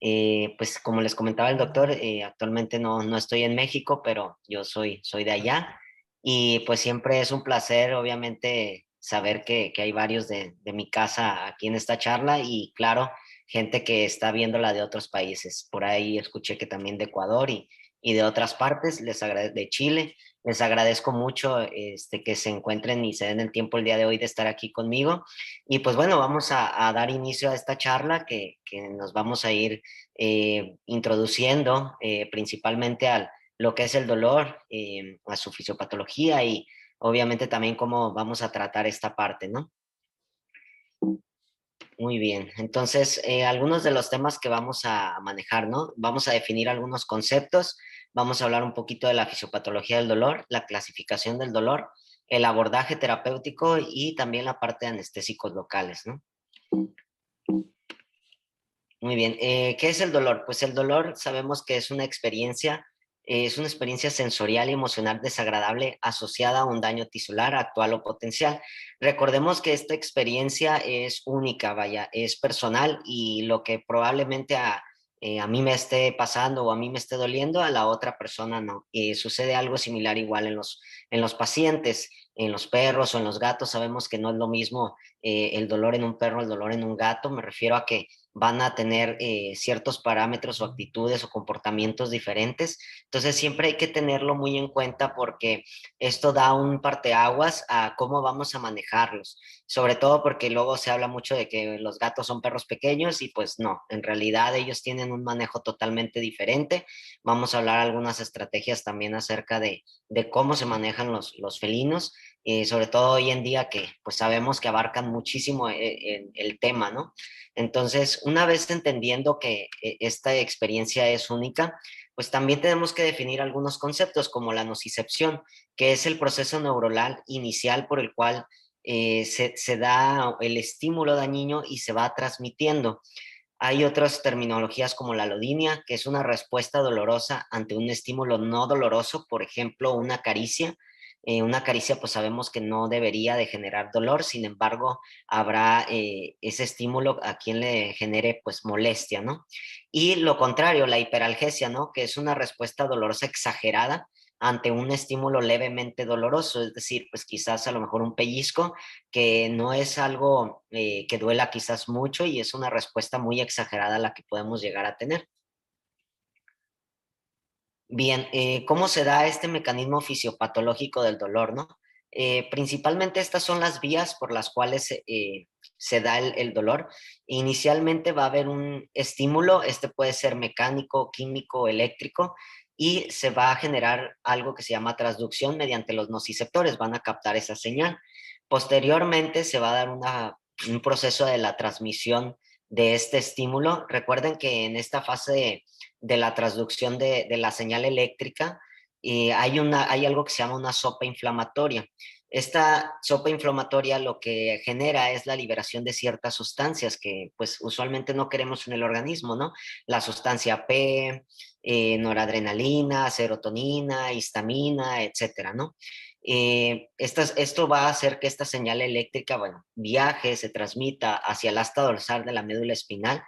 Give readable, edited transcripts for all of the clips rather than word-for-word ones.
Pues como les comentaba el doctor, actualmente no estoy en México, pero yo soy de allá y pues siempre es un placer, obviamente, saber que hay varios de mi casa aquí en esta charla y claro, gente que está viéndola de otros países. Por ahí escuché que también de Ecuador y de otras partes, de Chile. Les agradezco mucho que se encuentren y se den el tiempo el día de hoy de estar aquí conmigo. Y pues bueno, vamos a dar inicio a esta charla que nos vamos a ir introduciendo principalmente a lo que es el dolor, a su fisiopatología y obviamente también cómo vamos a tratar esta parte, ¿no? Muy bien, entonces algunos de los temas que vamos a manejar, ¿no? Vamos a definir algunos conceptos, vamos a hablar un poquito de la fisiopatología del dolor, la clasificación del dolor, el abordaje terapéutico y también la parte de anestésicos locales, ¿no? Muy bien. ¿Qué es el dolor? Pues el dolor sabemos que es una experiencia sensorial y emocional desagradable asociada a un daño tisular actual o potencial. Recordemos que esta experiencia es única, vaya, es personal y lo que probablemente a mí me esté pasando o a mí me esté doliendo, a la otra persona no. Sucede algo similar igual en los pacientes, en los perros o en los gatos. Sabemos que no es lo mismo el dolor en un perro, el dolor en un gato. Me refiero a que van a tener ciertos parámetros o actitudes o comportamientos diferentes. Entonces siempre hay que tenerlo muy en cuenta porque esto da un parteaguas a cómo vamos a manejarlos, sobre todo porque luego se habla mucho de que los gatos son perros pequeños y pues no, en realidad ellos tienen un manejo totalmente diferente. Vamos a hablar algunas estrategias también acerca de cómo se manejan los felinos. Sobre todo hoy en día que pues sabemos que abarcan muchísimo el tema, ¿no? Entonces, una vez entendiendo que esta experiencia es única, pues también tenemos que definir algunos conceptos como la nocicepción, que es el proceso neuronal inicial por el cual se da el estímulo dañino y se va transmitiendo. Hay otras terminologías como la alodinia, que es una respuesta dolorosa ante un estímulo no doloroso, por ejemplo, una caricia, pues sabemos que no debería de generar dolor, sin embargo, habrá ese estímulo a quien le genere pues molestia, ¿no? Y lo contrario, la hiperalgesia, ¿no? Que es una respuesta dolorosa exagerada ante un estímulo levemente doloroso, es decir, pues quizás a lo mejor un pellizco que no es algo que duela quizás mucho y es una respuesta muy exagerada la que podemos llegar a tener. Bien, ¿cómo se da este mecanismo fisiopatológico del dolor, no? Principalmente estas son las vías por las cuales se da el dolor. Inicialmente va a haber un estímulo, este puede ser mecánico, químico, eléctrico, y se va a generar algo que se llama transducción mediante los nociceptores, van a captar esa señal. Posteriormente se va a dar un proceso de la transmisión de este estímulo. Recuerden que en esta fase de la transducción de la señal eléctrica, hay algo que se llama una sopa inflamatoria. Esta sopa inflamatoria lo que genera es la liberación de ciertas sustancias que pues usualmente no queremos en el organismo, ¿no? La sustancia P, noradrenalina, serotonina, histamina, etcétera, ¿no? Esto va a hacer que esta señal eléctrica, bueno, viaje, se transmita hacia el asta dorsal de la médula espinal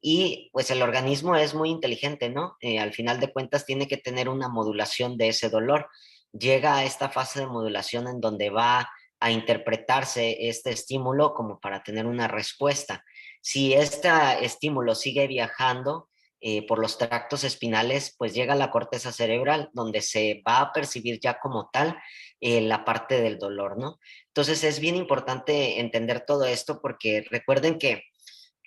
y pues el organismo es muy inteligente, ¿no? Al final de cuentas tiene que tener una modulación de ese dolor. Llega a esta fase de modulación en donde va a interpretarse este estímulo como para tener una respuesta. Si este estímulo sigue viajando por los tractos espinales, pues llega a la corteza cerebral, donde se va a percibir ya como tal la parte del dolor, ¿no? Entonces es bien importante entender todo esto porque recuerden que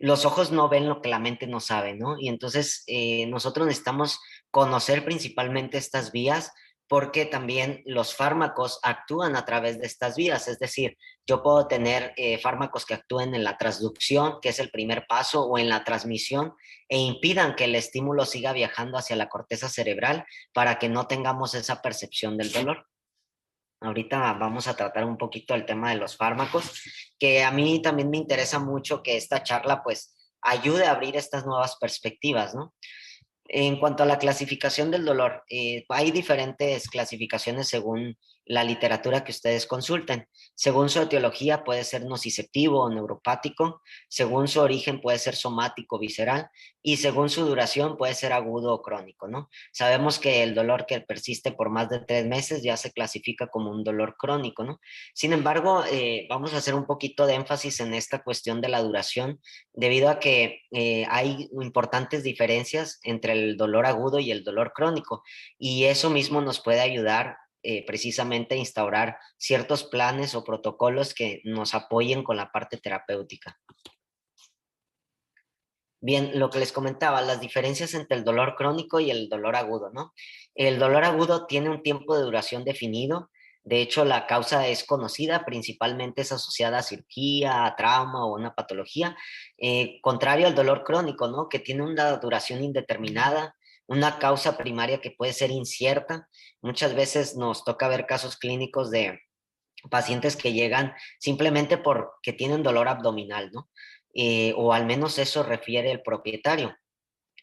los ojos no ven lo que la mente no sabe, ¿no? Y entonces nosotros necesitamos conocer principalmente estas vías porque también los fármacos actúan a través de estas vías, es decir, yo puedo tener fármacos que actúen en la transducción, que es el primer paso, o en la transmisión, e impidan que el estímulo siga viajando hacia la corteza cerebral para que no tengamos esa percepción del dolor. Ahorita vamos a tratar un poquito el tema de los fármacos, que a mí también me interesa mucho que esta charla pues ayude a abrir estas nuevas perspectivas, ¿no? En cuanto a la clasificación del dolor, hay diferentes clasificaciones según la literatura que ustedes consulten. Según su etiología puede ser nociceptivo o neuropático, según su origen puede ser somático, visceral, y según su duración puede ser agudo o crónico, ¿no? Sabemos que el dolor que persiste por más de 3 meses ya se clasifica como un dolor crónico, ¿no? Sin embargo, vamos a hacer un poquito de énfasis en esta cuestión de la duración, debido a que hay importantes diferencias entre el dolor agudo y el dolor crónico, y eso mismo nos puede ayudar precisamente a instaurar ciertos planes o protocolos que nos apoyen con la parte terapéutica. Bien, lo que les comentaba, las diferencias entre el dolor crónico y el dolor agudo, ¿no? El dolor agudo tiene un tiempo de duración definido. De hecho, la causa es conocida, principalmente es asociada a cirugía, a trauma o una patología, contrario al dolor crónico, ¿no? Que tiene una duración indeterminada, una causa primaria que puede ser incierta. Muchas veces nos toca ver casos clínicos de pacientes que llegan simplemente porque tienen dolor abdominal, ¿no? O al menos eso refiere el propietario.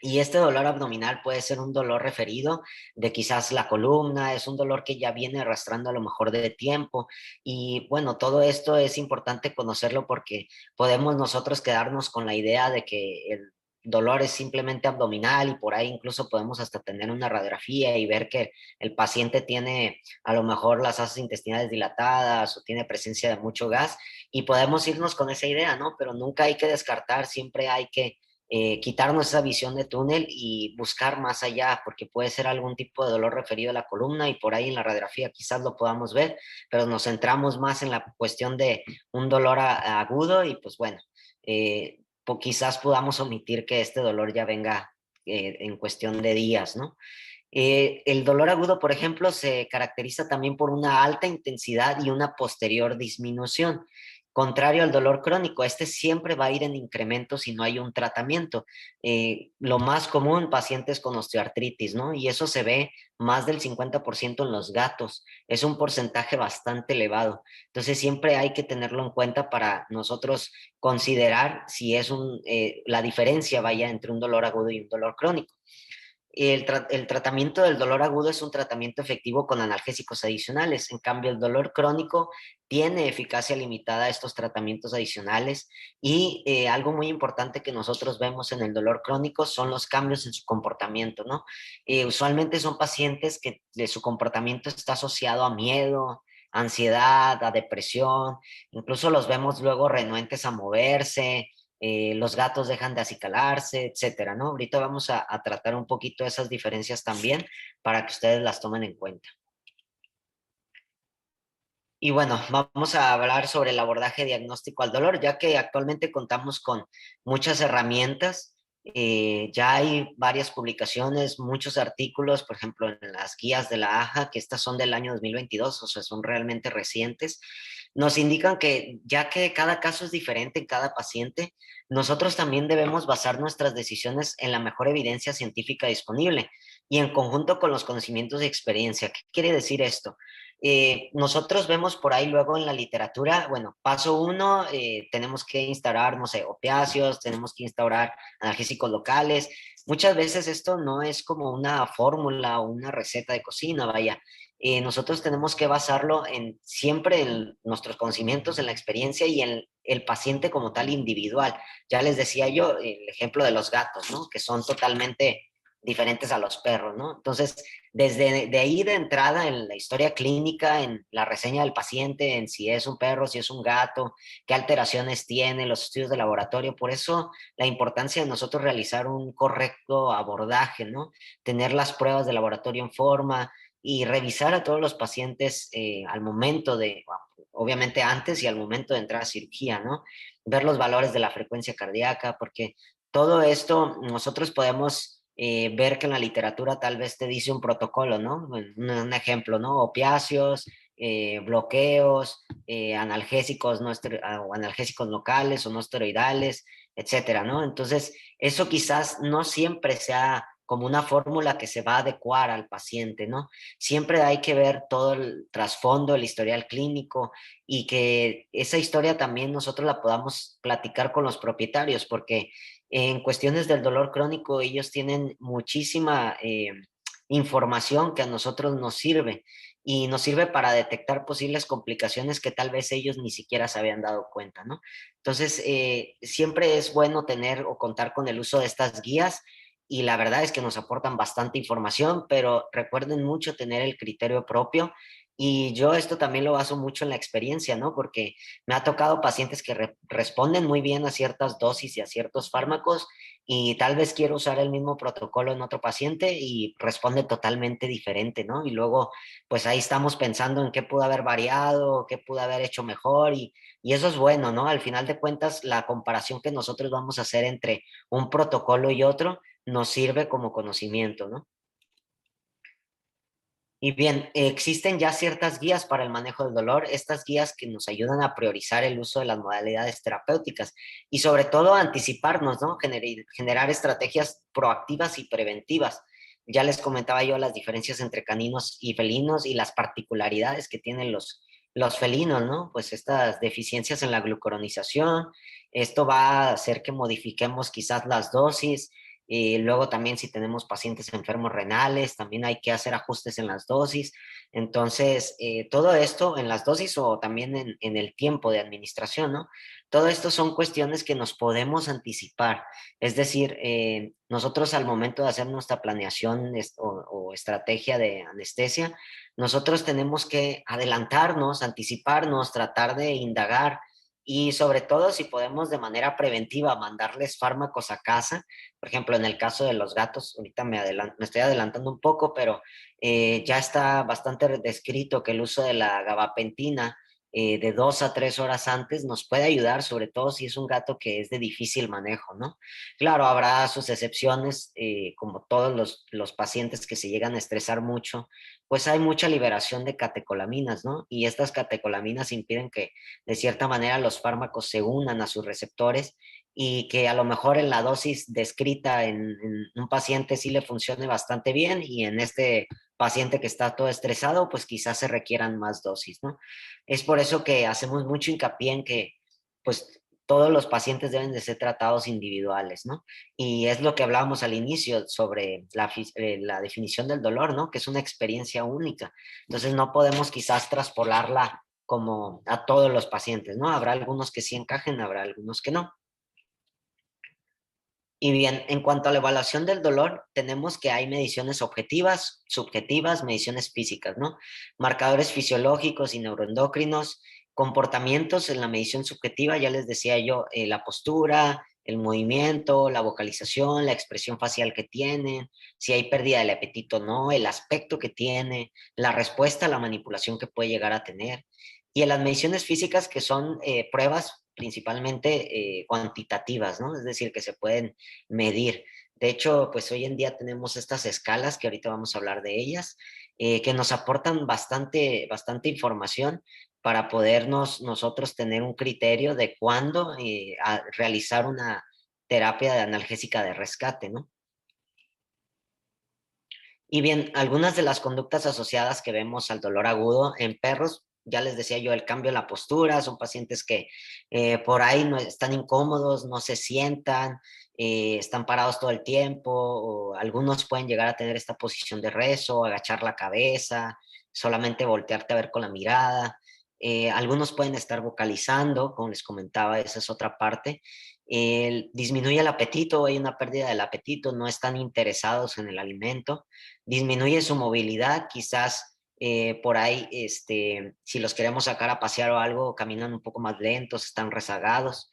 Y este dolor abdominal puede ser un dolor referido de quizás la columna, es un dolor que ya viene arrastrando a lo mejor de tiempo. Y bueno, todo esto es importante conocerlo porque podemos nosotros quedarnos con la idea de que el dolor es simplemente abdominal y por ahí incluso podemos hasta tener una radiografía y ver que el paciente tiene a lo mejor las asas intestinales dilatadas o tiene presencia de mucho gas y podemos irnos con esa idea, ¿no? Pero nunca hay que descartar, siempre hay que quitarnos esa visión de túnel y buscar más allá, porque puede ser algún tipo de dolor referido a la columna y por ahí en la radiografía quizás lo podamos ver, pero nos centramos más en la cuestión de un dolor agudo y pues bueno, quizás podamos omitir que este dolor ya venga en cuestión de días, ¿no? El dolor agudo, por ejemplo, se caracteriza también por una alta intensidad y una posterior disminución. Contrario al dolor crónico, este siempre va a ir en incremento si no hay un tratamiento. Lo más común, pacientes con osteoartritis, ¿no? Y eso se ve más del 50% en los gatos. Es un porcentaje bastante elevado. Entonces, siempre hay que tenerlo en cuenta para nosotros considerar si es la diferencia, vaya, entre un dolor agudo y un dolor crónico. El tratamiento del dolor agudo es un tratamiento efectivo con analgésicos adicionales. En cambio, el dolor crónico tiene eficacia limitada a estos tratamientos adicionales y algo muy importante que nosotros vemos en el dolor crónico son los cambios en su comportamiento, ¿no? Usualmente son pacientes que su comportamiento está asociado a miedo, ansiedad, a depresión, incluso los vemos luego renuentes a moverse, los gatos dejan de acicalarse, etcétera, ¿no? Ahorita vamos a tratar un poquito esas diferencias también para que ustedes las tomen en cuenta. Y bueno, vamos a hablar sobre el abordaje diagnóstico al dolor, ya que actualmente contamos con muchas herramientas. Ya hay varias publicaciones, muchos artículos, por ejemplo, en las guías de la AJA, que estas son del año 2022, o sea, son realmente recientes. Nos indican que ya que cada caso es diferente en cada paciente, nosotros también debemos basar nuestras decisiones en la mejor evidencia científica disponible y en conjunto con los conocimientos y experiencia. ¿Qué quiere decir esto? Nosotros vemos por ahí luego en la literatura, bueno, paso uno, tenemos que instaurar, no sé, opiáceos, tenemos que instaurar analgésicos locales. Muchas veces esto no es como una fórmula o una receta de cocina, vaya. Nosotros tenemos que basarlo en siempre en nuestros conocimientos, en la experiencia y en el paciente como tal individual. Ya les decía yo el ejemplo de los gatos, ¿no? Que son totalmente diferentes a los perros, ¿no? Entonces, desde de ahí de entrada en la historia clínica, en la reseña del paciente, en si es un perro, si es un gato, qué alteraciones tiene, los estudios de laboratorio. Por eso la importancia de nosotros realizar un correcto abordaje, ¿no? Tener las pruebas de laboratorio en forma y revisar a todos los pacientes al momento de, obviamente antes y al momento de entrar a cirugía, ¿no? Ver los valores de la frecuencia cardíaca, porque todo esto nosotros podemos ver que en la literatura tal vez te dice un protocolo, ¿no? Un ejemplo, ¿no? Opiáceos, bloqueos, analgésicos, o analgésicos locales o no esteroidales, etcétera, ¿no? Entonces, eso quizás no siempre sea como una fórmula que se va a adecuar al paciente, ¿no? Siempre hay que ver todo el trasfondo, el historial clínico y que esa historia también nosotros la podamos platicar con los propietarios, porque en cuestiones del dolor crónico, ellos tienen muchísima información que a nosotros nos sirve y nos sirve para detectar posibles complicaciones que tal vez ellos ni siquiera se habían dado cuenta, ¿no? Entonces, siempre es bueno tener o contar con el uso de estas guías y la verdad es que nos aportan bastante información, pero recuerden mucho tener el criterio propio y yo esto también lo baso mucho en la experiencia, ¿no? Porque me ha tocado pacientes que responden muy bien a ciertas dosis y a ciertos fármacos y tal vez quiero usar el mismo protocolo en otro paciente y responde totalmente diferente, ¿no? Y luego, pues ahí estamos pensando en qué pudo haber variado, qué pudo haber hecho mejor y eso es bueno, ¿no? Al final de cuentas, la comparación que nosotros vamos a hacer entre un protocolo y otro nos sirve como conocimiento, ¿no? Y bien, existen ya ciertas guías para el manejo del dolor, estas guías que nos ayudan a priorizar el uso de las modalidades terapéuticas y sobre todo a anticiparnos, ¿no? Generar estrategias proactivas y preventivas. Ya les comentaba yo las diferencias entre caninos y felinos y las particularidades que tienen los felinos, ¿no? Pues estas deficiencias en la glucuronización, esto va a hacer que modifiquemos quizás las dosis, y luego también si tenemos pacientes enfermos renales, también hay que hacer ajustes en las dosis. Entonces, todo esto en las dosis o también en el tiempo de administración, ¿no? Todo esto son cuestiones que nos podemos anticipar. Es decir, nosotros al momento de hacer nuestra planeación o estrategia de anestesia, nosotros tenemos que adelantarnos, anticiparnos, tratar de indagar y sobre todo si podemos de manera preventiva mandarles fármacos a casa. Por ejemplo, en el caso de los gatos, ahorita me estoy adelantando un poco, pero ya está bastante descrito que el uso de la gabapentina de 2 a 3 horas antes nos puede ayudar, sobre todo si es un gato que es de difícil manejo, ¿no? Claro, habrá sus excepciones, como todos los pacientes que se llegan a estresar mucho, pues hay mucha liberación de catecolaminas, ¿no? Y estas catecolaminas impiden que de cierta manera los fármacos se unan a sus receptores y que a lo mejor en la dosis descrita en un paciente sí le funcione bastante bien y en este paciente que está todo estresado, pues quizás se requieran más dosis, ¿no? Es por eso que hacemos mucho hincapié en que, pues, todos los pacientes deben de ser tratados individuales, ¿no? Y es lo que hablábamos al inicio sobre la definición del dolor, ¿no? Que es una experiencia única. Entonces no podemos quizás traspolarla como a todos los pacientes, ¿no? Habrá algunos que sí encajen, habrá algunos que no. Y bien, en cuanto a la evaluación del dolor, tenemos que hay mediciones objetivas, subjetivas, mediciones físicas, ¿no? Marcadores fisiológicos y neuroendocrinos, comportamientos en la medición subjetiva, ya les decía yo, la postura, el movimiento, la vocalización, la expresión facial que tienen, si hay pérdida del apetito o no, el aspecto que tiene, la respuesta a la manipulación que puede llegar a tener. Y en las mediciones físicas, que son pruebas principalmente cuantitativas, ¿no? Es decir, que se pueden medir. De hecho, pues hoy en día tenemos estas escalas, que ahorita vamos a hablar de ellas, que nos aportan bastante información para podernos nosotros tener un criterio de cuándo realizar una terapia de analgésica de rescate, ¿no? Y bien, algunas de las conductas asociadas que vemos al dolor agudo en perros, ya les decía yo, el cambio en la postura, son pacientes que por ahí no están incómodos, no se sientan, están parados todo el tiempo, o algunos pueden llegar a tener esta posición de rezo, agachar la cabeza, solamente voltearte a ver con la mirada. Algunos pueden estar vocalizando, como les comentaba, esa es otra parte. Disminuye el apetito, hay una pérdida del apetito, no están interesados en el alimento, disminuye su movilidad, quizás por ahí, si los queremos sacar a pasear o algo, caminan un poco más lentos, están rezagados,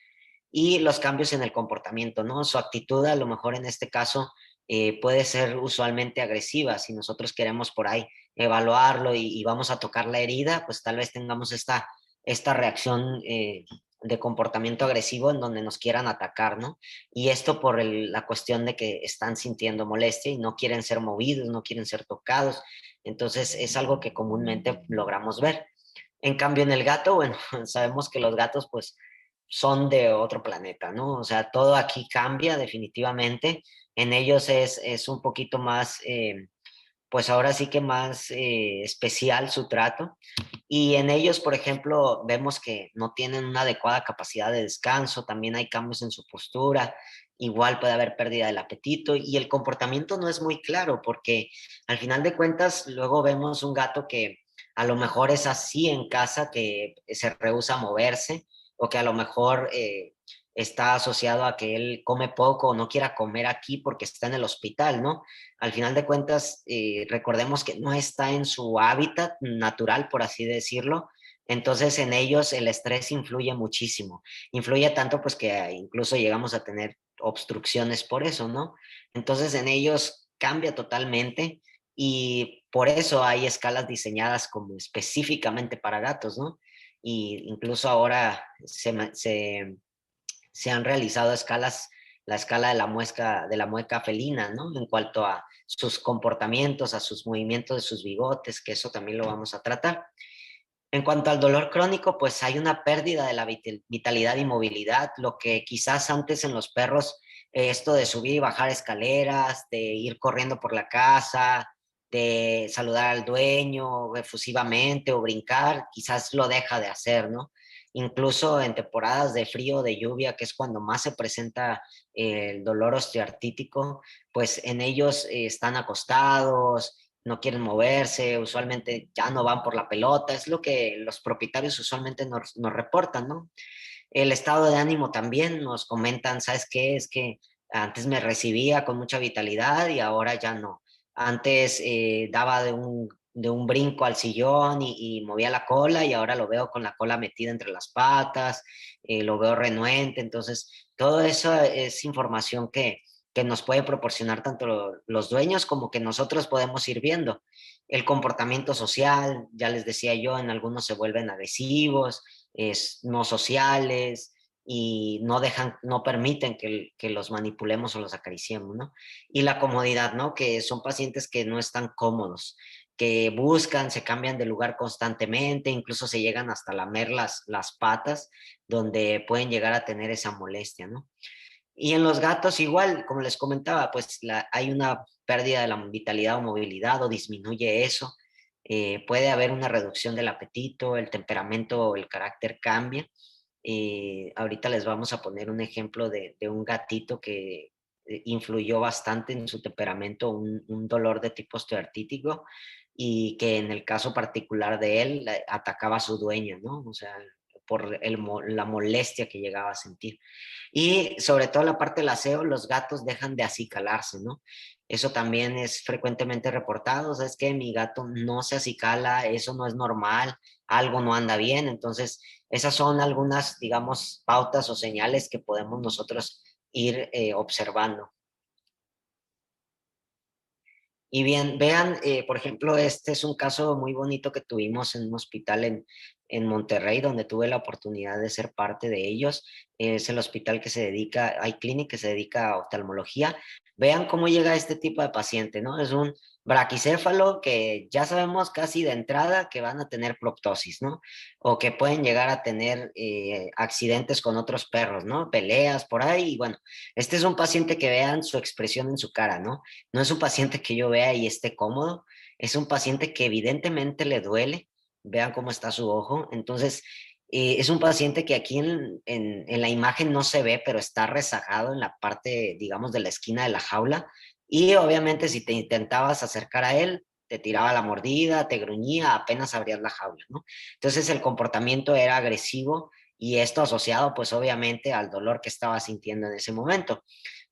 y los cambios en el comportamiento, ¿no? Su actitud a lo mejor en este caso puede ser usualmente agresiva, si nosotros queremos por ahí evaluarlo y vamos a tocar la herida, pues tal vez tengamos esta reacción de comportamiento agresivo en donde nos quieran atacar, ¿no? Y esto por la cuestión de que están sintiendo molestia y no quieren ser movidos, no quieren ser tocados. Entonces es algo que comúnmente logramos ver. En cambio, en el gato, bueno, sabemos que los gatos pues son de otro planeta, ¿no? O sea, todo aquí cambia definitivamente. En ellos es un poquito más, pues ahora sí que más especial su trato. Y en ellos, por ejemplo, vemos que no tienen una adecuada capacidad de descanso, también hay cambios en su postura, igual puede haber pérdida del apetito y el comportamiento no es muy claro porque al final de cuentas luego vemos un gato que a lo mejor es así en casa, que se rehúsa a moverse o que a lo mejor está asociado a que él come poco o no quiera comer aquí porque está en el hospital, ¿no? Al final de cuentas, recordemos que no está en su hábitat natural, por así decirlo. Entonces en ellos el estrés influye muchísimo. Influye tanto pues que incluso llegamos a tener obstrucciones por eso, ¿no? Entonces en ellos cambia totalmente y por eso hay escalas diseñadas como específicamente para gatos, ¿no? Y incluso ahora se han realizado escalas, la escala de la mueca felina, ¿no? En cuanto a sus comportamientos, a sus movimientos de sus bigotes, que eso también lo vamos a tratar. En cuanto al dolor crónico, pues hay una pérdida de la vitalidad y movilidad, lo que quizás antes en los perros, esto de subir y bajar escaleras, de ir corriendo por la casa, de saludar al dueño efusivamente o brincar, quizás lo deja de hacer, ¿no? Incluso en temporadas de frío o de lluvia, que es cuando más se presenta el dolor osteoartítico, pues en ellos están acostados, no quieren moverse, usualmente ya no van por la pelota, es lo que los propietarios usualmente nos reportan, ¿no? El estado de ánimo también nos comentan, ¿sabes qué? Es que antes me recibía con mucha vitalidad y ahora ya no. Antes daba de un brinco al sillón y movía la cola y ahora lo veo con la cola metida entre las patas, lo veo renuente, entonces todo eso es información que nos puede proporcionar tanto los dueños como que nosotros podemos ir viendo. El comportamiento social, ya les decía yo, en algunos se vuelven agresivos, no sociales y no dejan, no permiten que los manipulemos o los acariciemos, ¿no? Y la comodidad, ¿no? Que son pacientes que no están cómodos, que buscan, se cambian de lugar constantemente, incluso se llegan hasta lamer las patas, donde pueden llegar a tener esa molestia, ¿no? Y en los gatos igual, como les comentaba, pues hay una pérdida de la vitalidad o movilidad o disminuye eso. Puede haber una reducción del apetito, el temperamento o el carácter cambia. Ahorita les vamos a poner un ejemplo de un gatito que influyó bastante en su temperamento, un dolor de tipo osteoartítico y que en el caso particular de él atacaba a su dueño, ¿no? O sea, por la molestia que llegaba a sentir. Y sobre todo la parte del aseo, los gatos dejan de acicalarse, ¿no? Eso también es frecuentemente reportado, o sea, es que mi gato no se acicala, eso no es normal, algo no anda bien, entonces esas son algunas, digamos, pautas o señales que podemos nosotros ir observando. Y bien, vean, por ejemplo, este es un caso muy bonito que tuvimos en un hospital en Monterrey, donde tuve la oportunidad de ser parte de ellos. Es el hospital que se dedica, hay clínica que se dedica a oftalmología. Vean cómo llega este tipo de paciente, ¿no? Es un braquicéfalo que ya sabemos casi de entrada que van a tener proptosis, ¿no? O que pueden llegar a tener accidentes con otros perros, ¿no? Peleas por ahí. Y bueno, este es un paciente que vean su expresión en su cara, ¿no? No es un paciente que yo vea y esté cómodo, es un paciente que evidentemente le duele, vean cómo está su ojo, entonces es un paciente que aquí en la imagen no se ve, pero está rezagado en la parte, digamos, de la esquina de la jaula y obviamente si te intentabas acercar a él, te tiraba la mordida, te gruñía, apenas abrías la jaula, ¿no? Entonces el comportamiento era agresivo y esto asociado pues obviamente al dolor que estaba sintiendo en ese momento.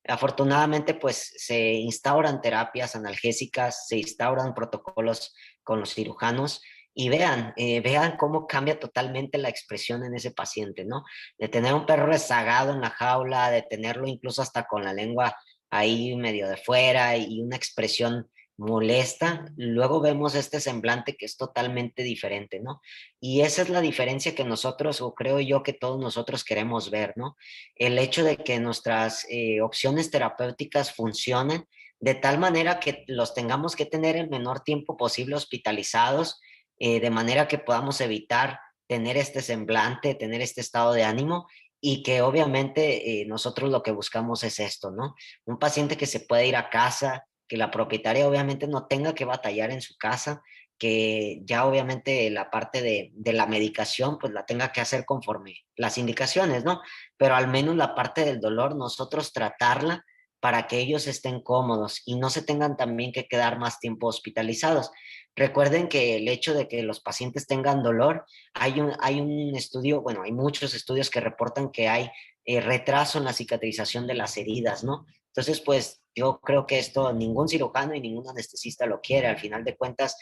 Afortunadamente, pues se instauran terapias analgésicas, se instauran protocolos con los cirujanos y vean, vean cómo cambia totalmente la expresión en ese paciente, ¿no? De tener un perro rezagado en la jaula, de tenerlo incluso hasta con la lengua ahí medio de fuera y una expresión molesta, luego vemos este semblante que es totalmente diferente, ¿no? Y esa es la diferencia que nosotros, o creo yo que todos nosotros queremos ver, ¿no? El hecho de que nuestras opciones terapéuticas funcionen de tal manera que los tengamos que tener el menor tiempo posible hospitalizados, de manera que podamos evitar tener este semblante, tener este estado de ánimo y que obviamente nosotros lo que buscamos es esto, ¿no? Un paciente que se puede ir a casa, que la propietaria obviamente no tenga que batallar en su casa, que ya obviamente la parte de la medicación pues la tenga que hacer conforme las indicaciones, ¿no? Pero al menos la parte del dolor nosotros tratarla para que ellos estén cómodos y no se tengan también que quedar más tiempo hospitalizados. Recuerden que el hecho de que los pacientes tengan dolor, hay un estudio, bueno, hay muchos estudios que reportan que hay retraso en la cicatrización de las heridas, ¿no? Entonces, pues yo creo que esto ningún cirujano y ningún anestesista lo quiere. Al final de cuentas,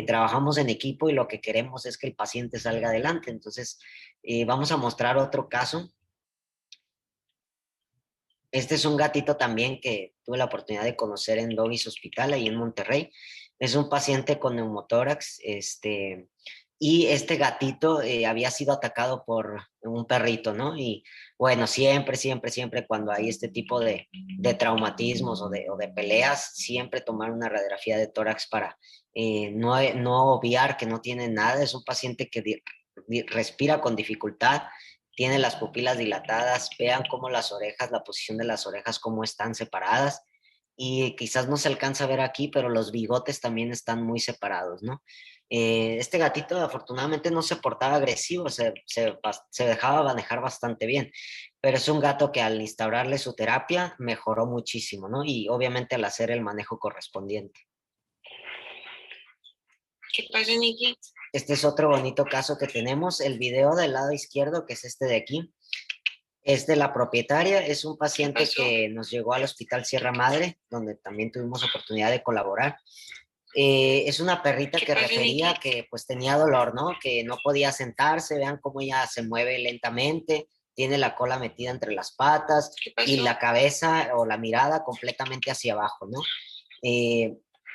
trabajamos en equipo y lo que queremos es que el paciente salga adelante. Entonces, vamos a mostrar otro caso. Este es un gatito también que tuve la oportunidad de conocer en Lovis Hospital, ahí en Monterrey. Es un paciente con neumotórax, y este gatito había sido atacado por un perrito, ¿no? Y bueno, siempre, siempre, siempre cuando hay este tipo de traumatismos o de peleas, siempre tomar una radiografía de tórax para no obviar que no tiene nada. Es un paciente que respira con dificultad, tiene las pupilas dilatadas, vean cómo las orejas, la posición de las orejas, cómo están separadas, y quizás no se alcanza a ver aquí, pero los bigotes también están muy separados, ¿no? Este gatito afortunadamente no se portaba agresivo, se dejaba manejar bastante bien, pero es un gato que al instaurarle su terapia mejoró muchísimo, ¿no? Y obviamente al hacer el manejo correspondiente. ¿Qué pasa, Nicky? Este es otro bonito caso que tenemos. El video del lado izquierdo, que es este de aquí, es de la propietaria. Es un paciente que nos llegó al Hospital Sierra Madre, donde también tuvimos oportunidad de colaborar. Es una perrita que refería que pues tenía dolor, ¿no? Que no podía sentarse. Vean cómo ella se mueve lentamente, tiene la cola metida entre las patas y la cabeza o la mirada completamente hacia abajo, ¿no?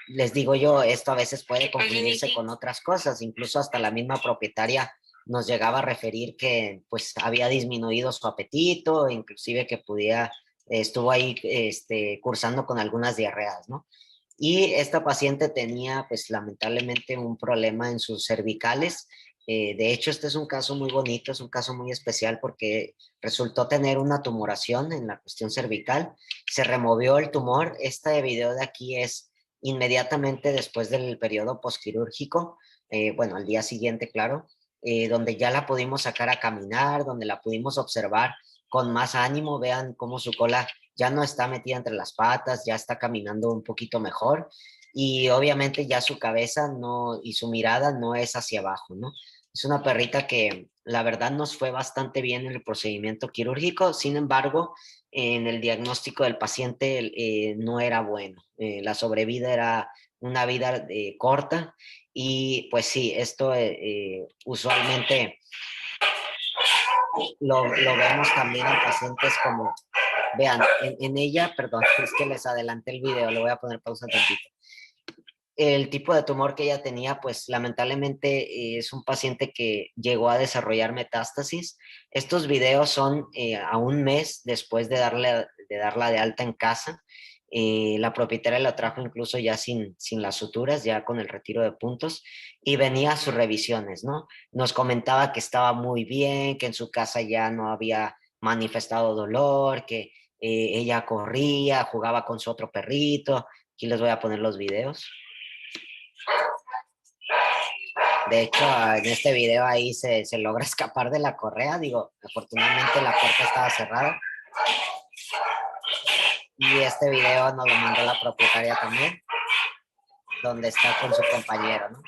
Les digo yo, esto a veces puede confundirse con otras cosas, incluso hasta la misma propietaria nos llegaba a referir que pues había disminuido su apetito, inclusive que estuvo ahí cursando con algunas diarreas, ¿no? Y esta paciente tenía pues lamentablemente un problema en sus cervicales. De hecho, este es un caso muy bonito, es un caso muy especial porque resultó tener una tumoración en la cuestión cervical. Se removió el tumor. Este video de aquí es inmediatamente después del periodo postquirúrgico, bueno, al día siguiente, claro, donde ya la pudimos sacar a caminar, donde la pudimos observar con más ánimo. Vean cómo su cola ya no está metida entre las patas, ya está caminando un poquito mejor, y obviamente ya su cabeza no, y su mirada no es hacia abajo, ¿no? Es una perrita que la verdad nos fue bastante bien en el procedimiento quirúrgico. Sin embargo, en el diagnóstico del paciente no era bueno. La sobrevida era una vida corta, y pues sí, esto usualmente lo vemos también en pacientes como, vean, en ella, perdón, es que les adelanté el video, le voy a poner pausa tantito. El tipo de tumor que ella tenía, pues lamentablemente es un paciente que llegó a desarrollar metástasis. Estos videos son a un mes después de darla de alta en casa. La propietaria la trajo incluso ya sin las suturas, ya con el retiro de puntos, y venía a sus revisiones, ¿no? Nos comentaba que estaba muy bien, que en su casa ya no había manifestado dolor, que ella corría, jugaba con su otro perrito. Aquí les voy a poner los videos. De hecho, en este video ahí se logra escapar de la correa. Digo, afortunadamente la puerta estaba cerrada. Y este video nos lo mandó la propietaria también, donde está con su compañero, ¿no?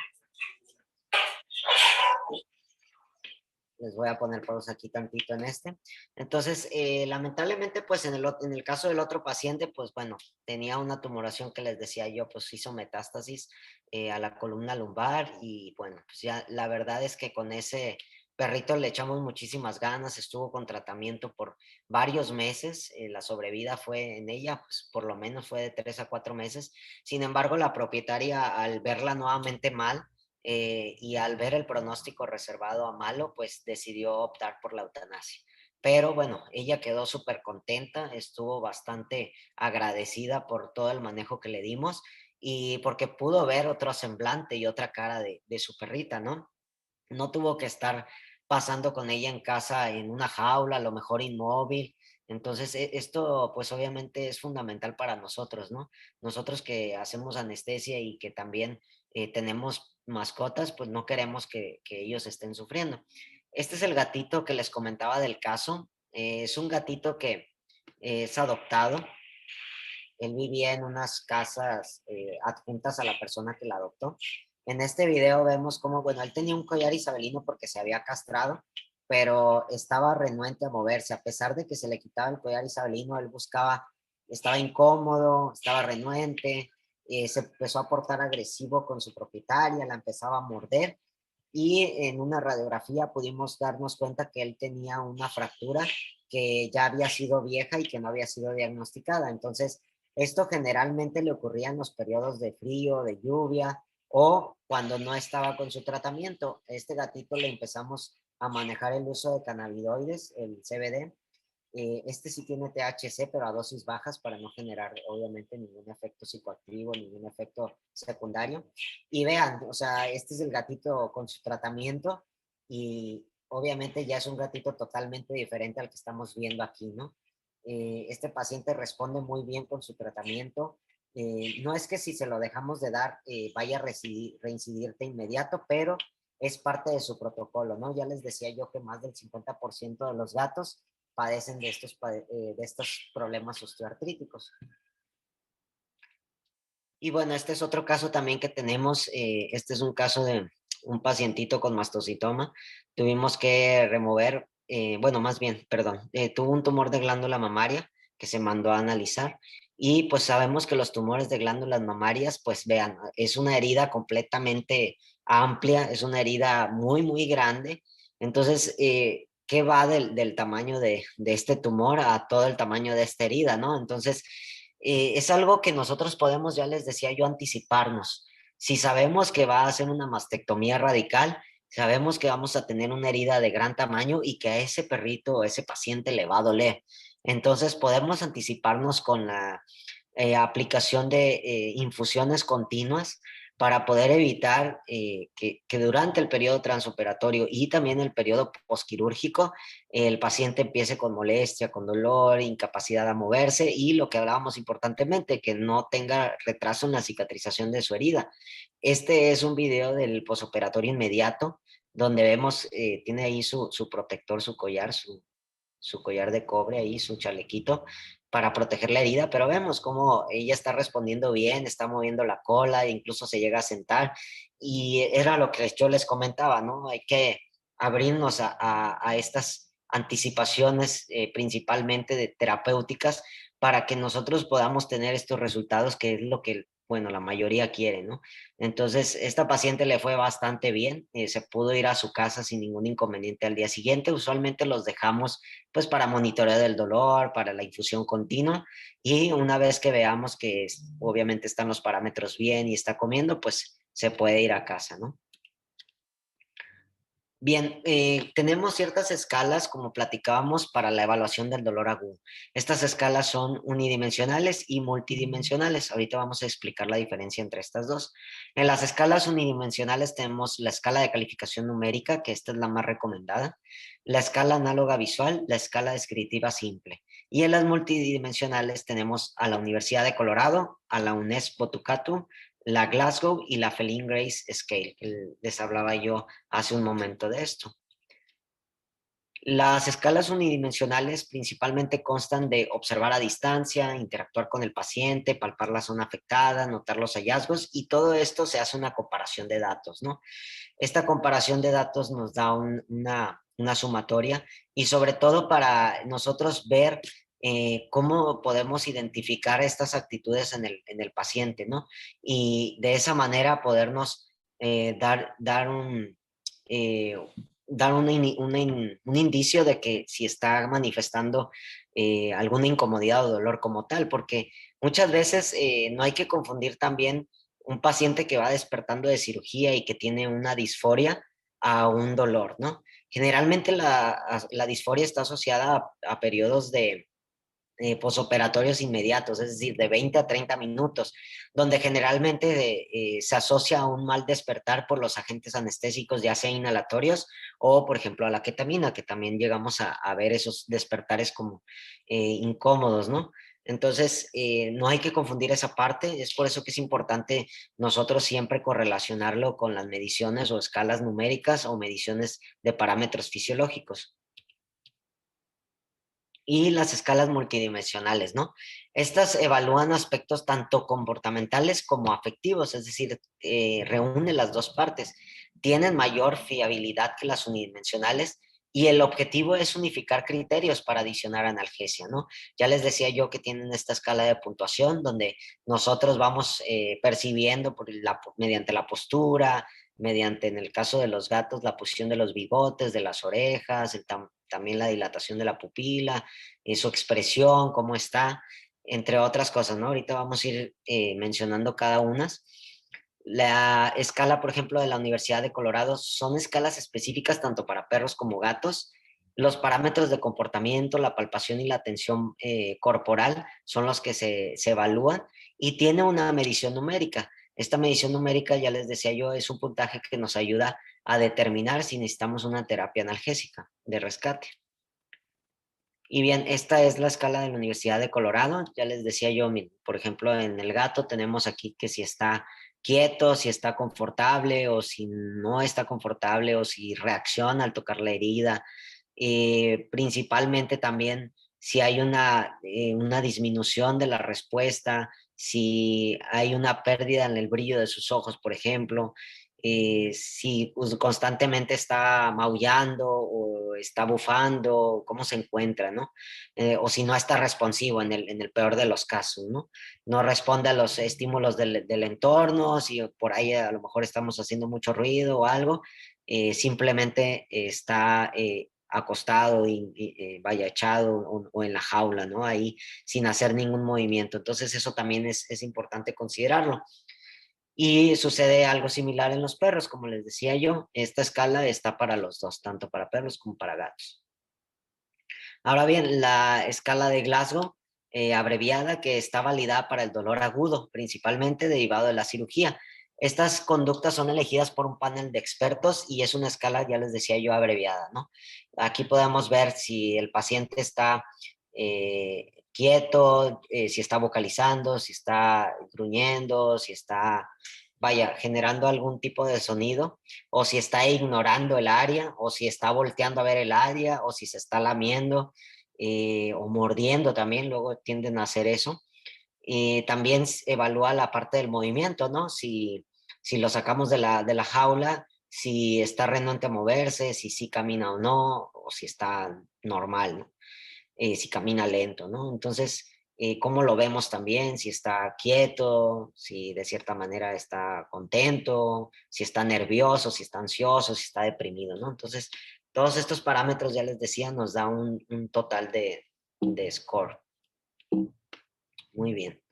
Les voy a poner pausa aquí tantito en este. Entonces, lamentablemente, pues en el caso del otro paciente, pues bueno, tenía una tumoración que les decía yo, pues hizo metástasis a la columna lumbar, y bueno, pues ya la verdad es que con ese perrito le echamos muchísimas ganas. Estuvo con tratamiento por varios meses. La sobrevida fue en ella, pues por lo menos fue de 3 a 4 meses. Sin embargo, la propietaria, al verla nuevamente mal, y al ver el pronóstico reservado a malo, pues decidió optar por la eutanasia. Pero bueno, ella quedó súper contenta, estuvo bastante agradecida por todo el manejo que le dimos, y porque pudo ver otro semblante y otra cara de su perrita, ¿no? No tuvo que estar pasando con ella en casa en una jaula, a lo mejor inmóvil. Entonces, esto pues obviamente es fundamental para nosotros, ¿no? Nosotros que hacemos anestesia y que también tenemos mascotas, pues no queremos que ellos estén sufriendo. Este es el gatito que les comentaba del caso. Es un gatito que es adoptado. Él vivía en unas casas adjuntas a la persona que la adoptó. En este video vemos cómo, bueno, él tenía un collar isabelino porque se había castrado, pero estaba renuente a moverse. A pesar de que se le quitaba el collar isabelino, él buscaba, estaba incómodo, estaba renuente, se empezó a portar agresivo con su propietaria, la empezaba a morder y en una radiografía pudimos darnos cuenta que él tenía una fractura que ya había sido vieja y que no había sido diagnosticada. Entonces, esto generalmente le ocurría en los periodos de frío, de lluvia o cuando no estaba con su tratamiento. Este gatito le empezamos a manejar el uso de cannabinoides, el CBD. Este sí tiene THC, pero a dosis bajas para no generar, obviamente, ningún efecto psicoactivo, ningún efecto secundario. Y vean, o sea, este es el gatito con su tratamiento y obviamente ya es un gatito totalmente diferente al que estamos viendo aquí, ¿no? Este paciente responde muy bien con su tratamiento. No es que si se lo dejamos de dar vaya a reincidir de inmediato, pero es parte de su protocolo, ¿no? Ya les decía yo que más del 50% de los gatos padecen de estos problemas osteoartríticos. Y bueno, este es otro caso también que tenemos. Este es un caso de un pacientito con mastocitoma. Tuvimos que remover, bueno, más bien, perdón, tuvo un tumor de glándula mamaria que se mandó a analizar. Y pues sabemos que los tumores de glándulas mamarias, pues vean, es una herida completamente amplia, es una herida muy, muy grande. Entonces, ¿qué va del tamaño de este tumor a todo el tamaño de esta herida, ¿no? Entonces, es algo que nosotros podemos, ya les decía yo, anticiparnos. Si sabemos que va a hacer una mastectomía radical, sabemos que vamos a tener una herida de gran tamaño y que a ese perrito o ese paciente le va a doler. Entonces podemos anticiparnos con la aplicación de infusiones continuas para poder evitar que durante el periodo transoperatorio y también el periodo posquirúrgico el paciente empiece con molestia, con dolor, incapacidad a moverse y lo que hablábamos importantemente, que no tenga retraso en la cicatrización de su herida. Este es un video del posoperatorio inmediato donde vemos, tiene ahí su protector, su collar, su collar de cobre ahí, su chalequito para proteger la herida, pero vemos cómo ella está respondiendo bien, está moviendo la cola, incluso se llega a sentar y era lo que yo les comentaba, ¿no? Hay que abrirnos a estas anticipaciones principalmente de terapéuticas para que nosotros podamos tener estos resultados que es lo que, bueno, la mayoría quiere, ¿no? Entonces, esta paciente le fue bastante bien, se pudo ir a su casa sin ningún inconveniente al día siguiente. Usualmente los dejamos pues para monitoreo del dolor, para la infusión continua y una vez que veamos que obviamente están los parámetros bien y está comiendo, pues se puede ir a casa, ¿no? Bien, tenemos ciertas escalas, como platicábamos, para la evaluación del dolor agudo. Estas escalas son unidimensionales y multidimensionales. Ahorita vamos a explicar la diferencia entre estas dos. En las escalas unidimensionales tenemos la escala de calificación numérica, que esta es la más recomendada, la escala análoga visual, la escala descriptiva simple. Y en las multidimensionales tenemos a la Universidad de Colorado, a la UNESCO Botucatu, la Glasgow y la Felin Grace Scale, que les hablaba yo hace un momento de esto. Las escalas unidimensionales principalmente constan de observar a distancia, interactuar con el paciente, palpar la zona afectada, notar los hallazgos y todo esto se hace una comparación de datos, ¿no? Esta comparación de datos nos da una sumatoria y sobre todo para nosotros ver cómo podemos identificar estas actitudes en el paciente, ¿no? Y de esa manera podernos dar eh, dar un indicio de que si está manifestando alguna incomodidad o dolor como tal, porque muchas veces no hay que confundir también un paciente que va despertando de cirugía y que tiene una disforia a un dolor, ¿no? Generalmente la disforia está asociada a periodos posoperatorios inmediatos, es decir, de 20 a 30 minutos, donde generalmente se asocia a un mal despertar por los agentes anestésicos, ya sea inhalatorios o, por ejemplo, a la ketamina, que también llegamos a ver esos despertares como incómodos, ¿no? Entonces, no hay que confundir esa parte, es por eso que es importante nosotros siempre correlacionarlo con las mediciones o escalas numéricas o mediciones de parámetros fisiológicos. Y las escalas multidimensionales, ¿no? Estas evalúan aspectos tanto comportamentales como afectivos, es decir, reúne las dos partes. Tienen mayor fiabilidad que las unidimensionales y el objetivo es unificar criterios para adicionar analgesia, ¿no? Ya les decía yo que tienen esta escala de puntuación donde nosotros vamos percibiendo mediante la postura, mediante, en el caso de los gatos, la posición de los bigotes, de las orejas, también la dilatación de la pupila, su expresión, cómo está, entre otras cosas, ¿no? Ahorita vamos a ir mencionando cada una. La escala, por ejemplo, de la Universidad de Colorado son escalas específicas tanto para perros como gatos. Los parámetros de comportamiento, la palpación y la tensión corporal son los que se evalúan y tiene una medición numérica. Esta medición numérica, ya les decía yo, es un puntaje que nos ayuda a determinar si necesitamos una terapia analgésica de rescate. Y bien, esta es la escala de la Universidad de Colorado. Ya les decía yo, por ejemplo, en el gato tenemos aquí que si está quieto, si está confortable o si no está confortable o si reacciona al tocar la herida. Principalmente también si hay una disminución de la respuesta, si hay una pérdida en el brillo de sus ojos, por ejemplo, si constantemente está maullando o está bufando, cómo se encuentra, ¿no? O si no está responsivo en el peor de los casos, ¿no? No responde a los estímulos del entorno, si por ahí a lo mejor estamos haciendo mucho ruido o algo, simplemente está acostado y vaya echado o en la jaula, ¿no? Ahí sin hacer ningún movimiento. Entonces eso también es importante considerarlo. Y sucede algo similar en los perros, como les decía yo, esta escala está para los dos, tanto para perros como para gatos. Ahora bien, la escala de Glasgow, abreviada, que está validada para el dolor agudo, principalmente derivado de la cirugía. Estas conductas son elegidas por un panel de expertos y es una escala, ya les decía yo, abreviada, ¿no? Aquí podemos ver si el paciente está quieto, si está vocalizando, si está gruñendo, si está, vaya, generando algún tipo de sonido, o si está ignorando el área, o si está volteando a ver el área, o si se está lamiendo, o mordiendo también, luego tienden a hacer eso. También evalúa la parte del movimiento, ¿no? Si lo sacamos de la jaula, si está renuente a moverse, si sí camina o no, o si está normal, ¿no? Si camina lento, ¿no? Entonces, cómo lo vemos también, si está quieto, si de cierta manera está contento, si está nervioso, si está ansioso, si está deprimido, ¿no? Entonces, todos estos parámetros, ya les decía, nos da un total de score. Muy bien.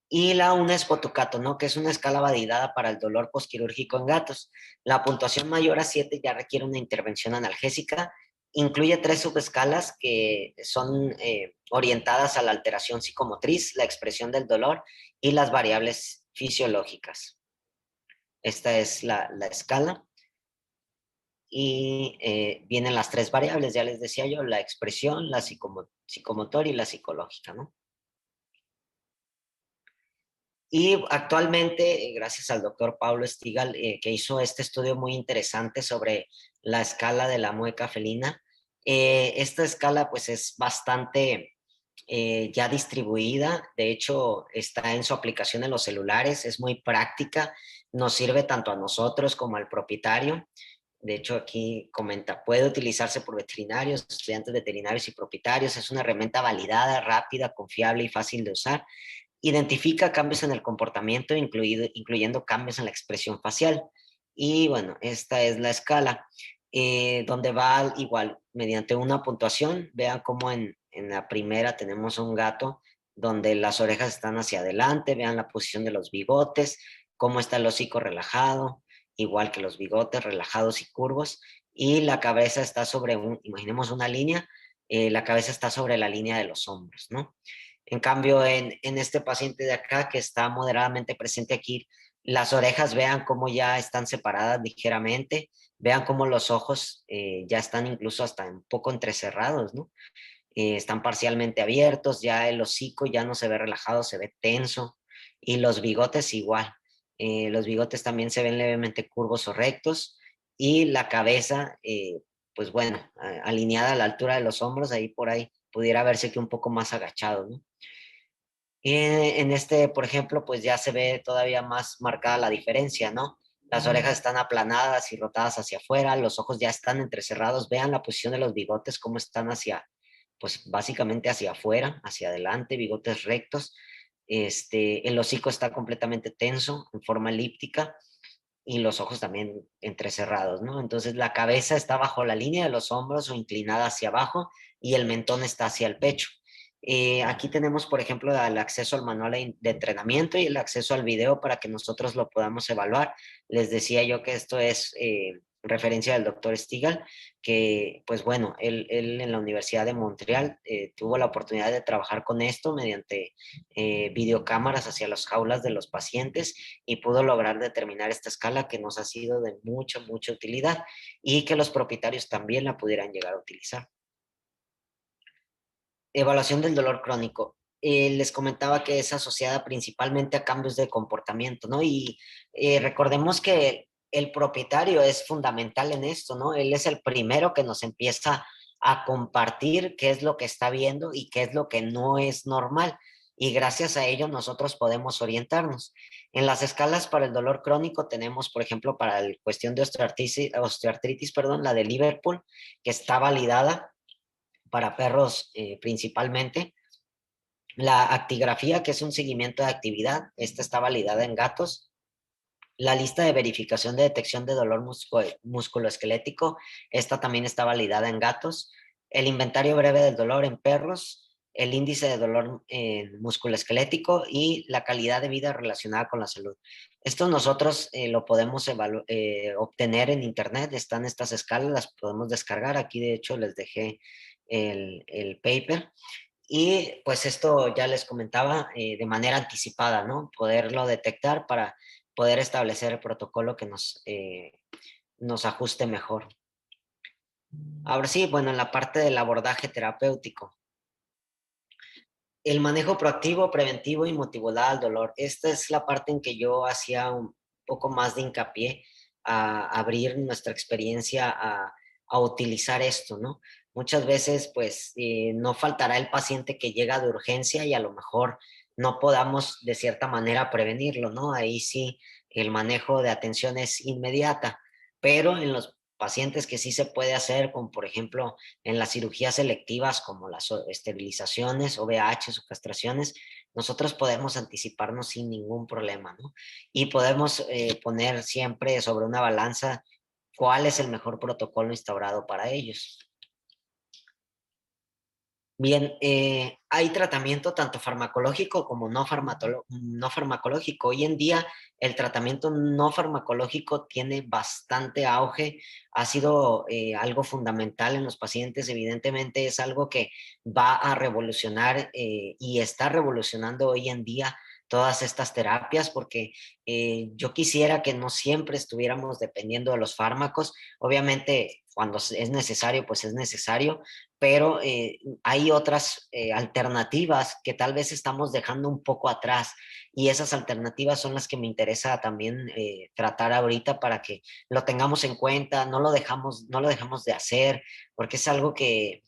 Y la Unesco-Tucato, ¿no? Que es una escala validada para el dolor posquirúrgico en gatos. La puntuación mayor a 7 ya requiere una intervención analgésica. Incluye 3 subescalas que son orientadas a la alteración psicomotriz, la expresión del dolor y las variables fisiológicas. Esta es la escala. Y vienen las 3 variables, ya les decía yo, la expresión, la psicomotor y la psicológica, ¿no? Y actualmente, gracias al doctor Paulo Estigal, que hizo este estudio muy interesante sobre la escala de la mueca felina, esta escala pues es bastante ya distribuida, de hecho está en su aplicación en los celulares, es muy práctica, nos sirve tanto a nosotros como al propietario. De hecho, aquí comenta, puede utilizarse por veterinarios, estudiantes veterinarios y propietarios, es una herramienta validada, rápida, confiable y fácil de usar. Identifica cambios en el comportamiento, incluyendo cambios en la expresión facial. Y bueno, esta es la escala, donde va igual, mediante una puntuación. Vean cómo en la primera tenemos un gato donde las orejas están hacia adelante, vean la posición de los bigotes, cómo está el hocico relajado, igual que los bigotes relajados y curvos, y la cabeza está sobre imaginemos una línea, la cabeza está sobre la línea de los hombros, ¿no? En cambio, en este paciente de acá que está moderadamente presente aquí, las orejas vean cómo ya están separadas ligeramente, vean cómo los ojos ya están incluso hasta un poco entrecerrados, ¿no? Están parcialmente abiertos, ya el hocico ya no se ve relajado, se ve tenso, y los bigotes igual. Los bigotes también se ven levemente curvos o rectos, y la cabeza, pues bueno, alineada a la altura de los hombros, ahí por ahí pudiera verse que un poco más agachado, ¿no? En este, por ejemplo, pues ya se ve todavía más marcada la diferencia, ¿no? Las orejas están aplanadas y rotadas hacia afuera, los ojos ya están entrecerrados. Vean la posición de los bigotes, cómo están hacia, pues básicamente hacia afuera, hacia adelante, bigotes rectos. El hocico está completamente tenso, en forma elíptica, y los ojos también entrecerrados, ¿no? Entonces la cabeza está bajo la línea de los hombros o inclinada hacia abajo, y el mentón está hacia el pecho. Aquí tenemos, por ejemplo, el acceso al manual de entrenamiento y el acceso al video para que nosotros lo podamos evaluar. Les decía yo que esto es referencia del doctor Stigal, que pues bueno, él en la Universidad de Montreal tuvo la oportunidad de trabajar con esto mediante videocámaras hacia las jaulas de los pacientes, y pudo lograr determinar esta escala que nos ha sido de mucha, mucha utilidad, y que los propietarios también la pudieran llegar a utilizar. Evaluación del dolor crónico. Les comentaba que es asociada principalmente a cambios de comportamiento, ¿no? Y recordemos que el propietario es fundamental en esto, ¿no? Él es el primero que nos empieza a compartir qué es lo que está viendo y qué es lo que no es normal. Y gracias a ello nosotros podemos orientarnos. En las escalas para el dolor crónico tenemos, por ejemplo, para la cuestión de osteoartritis, perdón, la de Liverpool, que está validada para perros principalmente. La actigrafía, que es un seguimiento de actividad, esta está validada en gatos. La lista de verificación de detección de dolor musculoesquelético, esta también está validada en gatos. El inventario breve del dolor en perros, el índice de dolor musculoesquelético y la calidad de vida relacionada con la salud. Esto nosotros lo podemos obtener en internet, están estas escalas, las podemos descargar. Aquí de hecho les dejé el paper. Y pues esto ya les comentaba de manera anticipada, ¿no? Poderlo detectar para poder establecer el protocolo que nos ajuste mejor. Ahora sí, bueno, en la parte del abordaje terapéutico. El manejo proactivo, preventivo y multimodal al dolor. Esta es la parte en que yo hacía un poco más de hincapié a abrir nuestra experiencia a utilizar esto, ¿no? Muchas veces, pues, no faltará el paciente que llega de urgencia y a lo mejor no podamos de cierta manera prevenirlo, ¿no? Ahí sí, el manejo de atención es inmediata, pero en los pacientes que sí se puede hacer, como por ejemplo en las cirugías selectivas como las esterilizaciones, OVHs o castraciones, nosotros podemos anticiparnos sin ningún problema, ¿no? Y podemos poner siempre sobre una balanza cuál es el mejor protocolo instaurado para ellos. Bien, hay tratamiento tanto farmacológico como no farmacológico. Hoy en día el tratamiento no farmacológico tiene bastante auge, ha sido algo fundamental en los pacientes. Evidentemente es algo que va a revolucionar y está revolucionando hoy en día todas estas terapias, porque yo quisiera que no siempre estuviéramos dependiendo de los fármacos. Obviamente cuando es necesario, pues es necesario, pero hay otras alternativas que tal vez estamos dejando un poco atrás, y esas alternativas son las que me interesa también tratar ahorita para que lo tengamos en cuenta, no lo dejamos de hacer, porque es algo que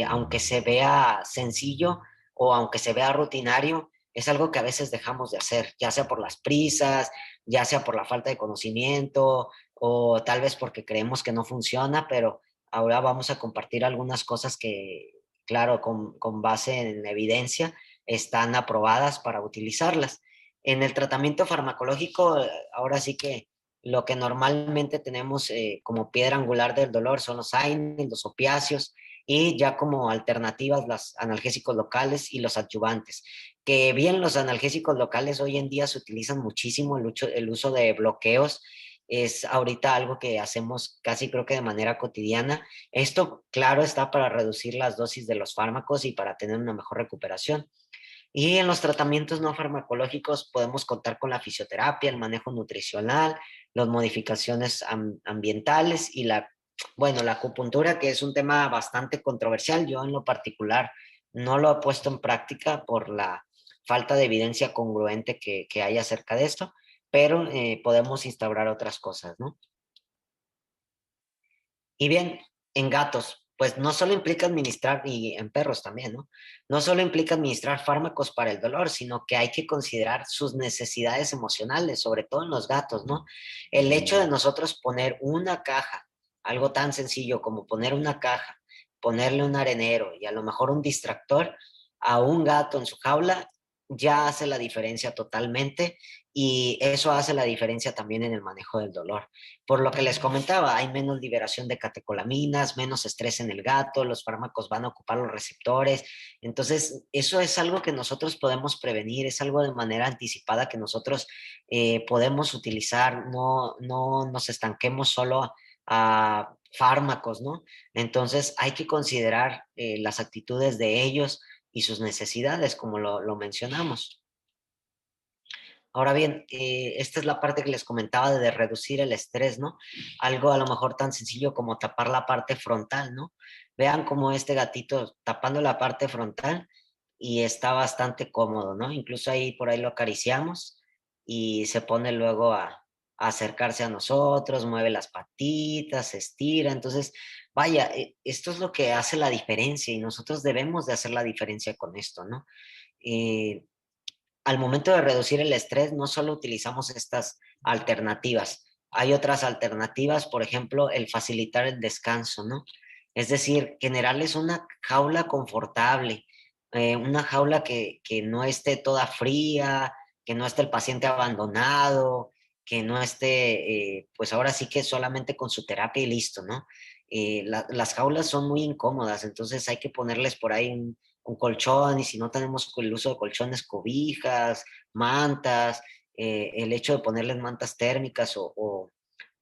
aunque se vea sencillo o aunque se vea rutinario, es algo que a veces dejamos de hacer, ya sea por las prisas, ya sea por la falta de conocimiento o tal vez porque creemos que no funciona, pero ahora vamos a compartir algunas cosas que, claro, con base en evidencia, están aprobadas para utilizarlas. En el tratamiento farmacológico, ahora sí que lo que normalmente tenemos como piedra angular del dolor son los AINES, los opiáceos, y ya como alternativas los analgésicos locales y los adyuvantes. Que bien, los analgésicos locales hoy en día se utilizan muchísimo el uso de bloqueos, es ahorita algo que hacemos casi creo que de manera cotidiana. Esto, claro, está para reducir las dosis de los fármacos y para tener una mejor recuperación. Y en los tratamientos no farmacológicos podemos contar con la fisioterapia, el manejo nutricional, las modificaciones ambientales y bueno, la acupuntura, que es un tema bastante controversial. Yo en lo particular no lo he puesto en práctica por la falta de evidencia congruente que hay acerca de esto, pero podemos instaurar otras cosas, ¿no? Y bien, en gatos, pues no solo implica administrar, y en perros también, ¿no? No solo implica administrar fármacos para el dolor, sino que hay que considerar sus necesidades emocionales, sobre todo en los gatos, ¿no? El hecho de nosotros poner una caja, algo tan sencillo como poner una caja, ponerle un arenero y a lo mejor un distractor a un gato en su jaula, ya hace la diferencia totalmente y eso hace la diferencia también en el manejo del dolor. Por lo que les comentaba, hay menos liberación de catecolaminas, menos estrés en el gato, los fármacos van a ocupar los receptores. Entonces, eso es algo que nosotros podemos prevenir, es algo de manera anticipada que nosotros podemos utilizar, no nos estanquemos solo a fármacos, ¿no? Entonces, hay que considerar las actitudes de ellos y sus necesidades, como lo mencionamos. Ahora bien, esta es la parte que les comentaba de reducir el estrés, ¿no? Algo a lo mejor tan sencillo como tapar la parte frontal, ¿no? Vean cómo este gatito tapando la parte frontal y está bastante cómodo, ¿no? Incluso ahí por ahí lo acariciamos y se pone luego a acercarse a nosotros, mueve las patitas, se estira. Entonces, vaya, esto es lo que hace la diferencia y nosotros debemos de hacer la diferencia con esto, ¿no? Eh, Al momento de reducir el estrés, no solo utilizamos estas alternativas, hay otras alternativas, por ejemplo, el facilitar el descanso, ¿no? Es decir, generarles una jaula confortable, una jaula que no esté toda fría, que no esté el paciente abandonado, que no esté, pues ahora sí que solamente con su terapia y listo, ¿no? Las jaulas son muy incómodas, entonces hay que ponerles por ahí un colchón y si no tenemos el uso de colchones, cobijas, mantas, el hecho de ponerles mantas térmicas o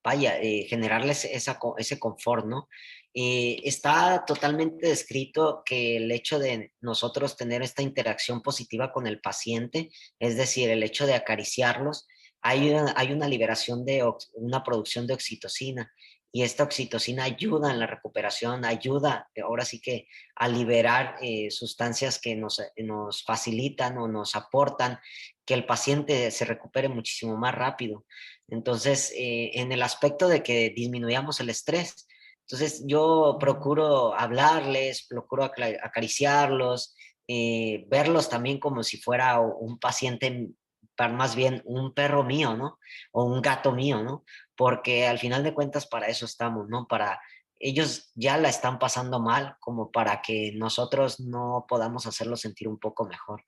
vaya, generarles ese confort, ¿no? Está totalmente descrito que el hecho de nosotros tener esta interacción positiva con el paciente, es decir, el hecho de acariciarlos, hay una liberación de una producción de oxitocina y esta oxitocina ayuda en la recuperación, ayuda ahora sí que a liberar sustancias que nos facilitan o nos aportan que el paciente se recupere muchísimo más rápido. Entonces, en el aspecto de que disminuyamos el estrés, entonces yo procuro hablarles, procuro acariciarlos, verlos también como si fuera un paciente, más bien un perro mío, ¿no? O un gato mío, ¿no? Porque al final de cuentas para eso estamos, ¿no? Para ellos ya la están pasando mal, como para que nosotros no podamos hacerlos sentir un poco mejor.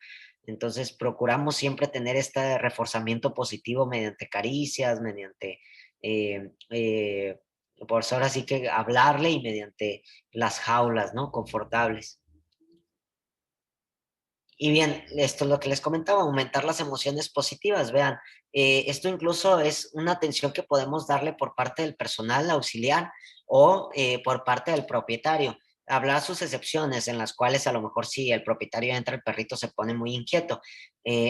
Entonces, procuramos siempre tener este reforzamiento positivo mediante caricias, mediante, pues ahora sí que hablarle y mediante las jaulas, ¿no? Confortables. Y bien, esto es lo que les comentaba, aumentar las emociones positivas. Vean, esto incluso es una atención que podemos darle por parte del personal auxiliar o por parte del propietario. Habrá sus excepciones en las cuales a lo mejor si el propietario entra, el perrito se pone muy inquieto.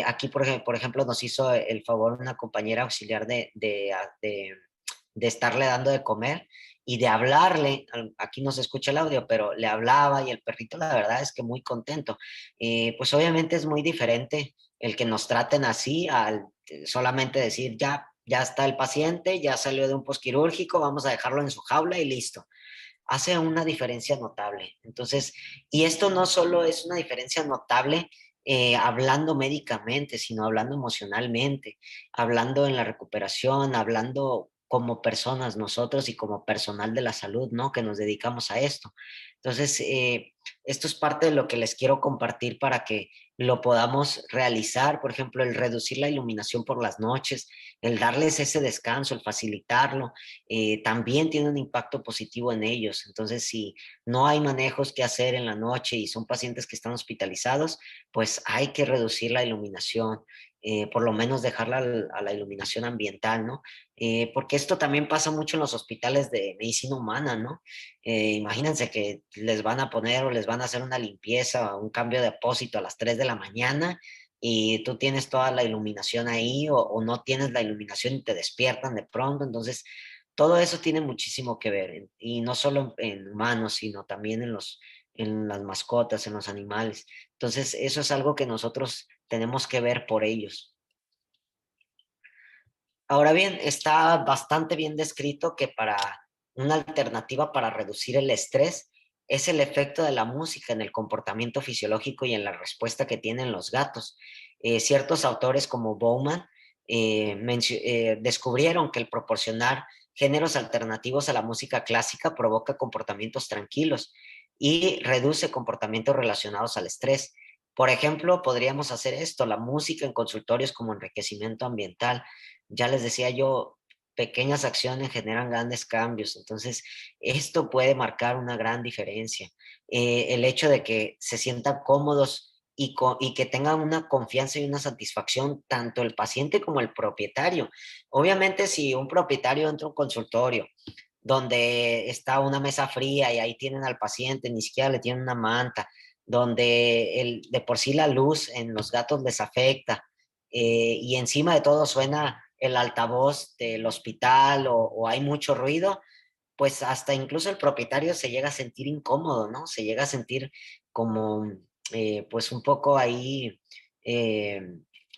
Aquí, por ejemplo, nos hizo el favor una compañera auxiliar de estarle dando de comer y de hablarle. Aquí no se escucha el audio, pero le hablaba y el perrito, la verdad es que muy contento. Pues obviamente es muy diferente el que nos traten así al solamente decir, ya está el paciente, ya salió de un posquirúrgico, vamos a dejarlo en su jaula y listo. Hace una diferencia notable. Entonces, y esto no solo es una diferencia notable hablando médicamente, sino hablando emocionalmente, hablando en la recuperación, hablando como personas nosotros y como personal de la salud, ¿no? Que nos dedicamos a esto. Entonces, esto es parte de lo que les quiero compartir para que lo podamos realizar, por ejemplo, el reducir la iluminación por las noches, el darles ese descanso, el facilitarlo, también tiene un impacto positivo en ellos. Entonces, si no hay manejos que hacer en la noche y son pacientes que están hospitalizados, pues hay que reducir la iluminación. por lo menos dejarla a la iluminación ambiental, ¿no? Porque esto también pasa mucho en los hospitales de medicina humana, ¿no? Imagínense que les van a poner o les van a hacer una limpieza o un cambio de apósito a las 3 de la mañana y tú tienes toda la iluminación ahí o no tienes la iluminación y te despiertan de pronto. Entonces, todo eso tiene muchísimo que ver y no solo en humanos, sino también en las mascotas, en los animales. Entonces, eso es algo que nosotros tenemos que ver por ellos. Ahora bien, está bastante bien descrito que para una alternativa para reducir el estrés es el efecto de la música en el comportamiento fisiológico y en la respuesta que tienen los gatos. Ciertos autores como Bowman descubrieron que el proporcionar géneros alternativos a la música clásica provoca comportamientos tranquilos y reduce comportamientos relacionados al estrés. Por ejemplo, podríamos hacer esto, la música en consultorios como enriquecimiento ambiental. Ya les decía yo, pequeñas acciones generan grandes cambios, entonces esto puede marcar una gran diferencia. El hecho de que se sientan cómodos y que tengan una confianza y una satisfacción tanto el paciente como el propietario. Obviamente, si un propietario entra a un consultorio donde está una mesa fría y ahí tienen al paciente, ni siquiera le tienen una manta, donde de por sí la luz en los gatos les afecta, y encima de todo suena el altavoz del hospital o hay mucho ruido, pues hasta incluso el propietario se llega a sentir incómodo, ¿no? Se llega a sentir como, pues un poco ahí, eh,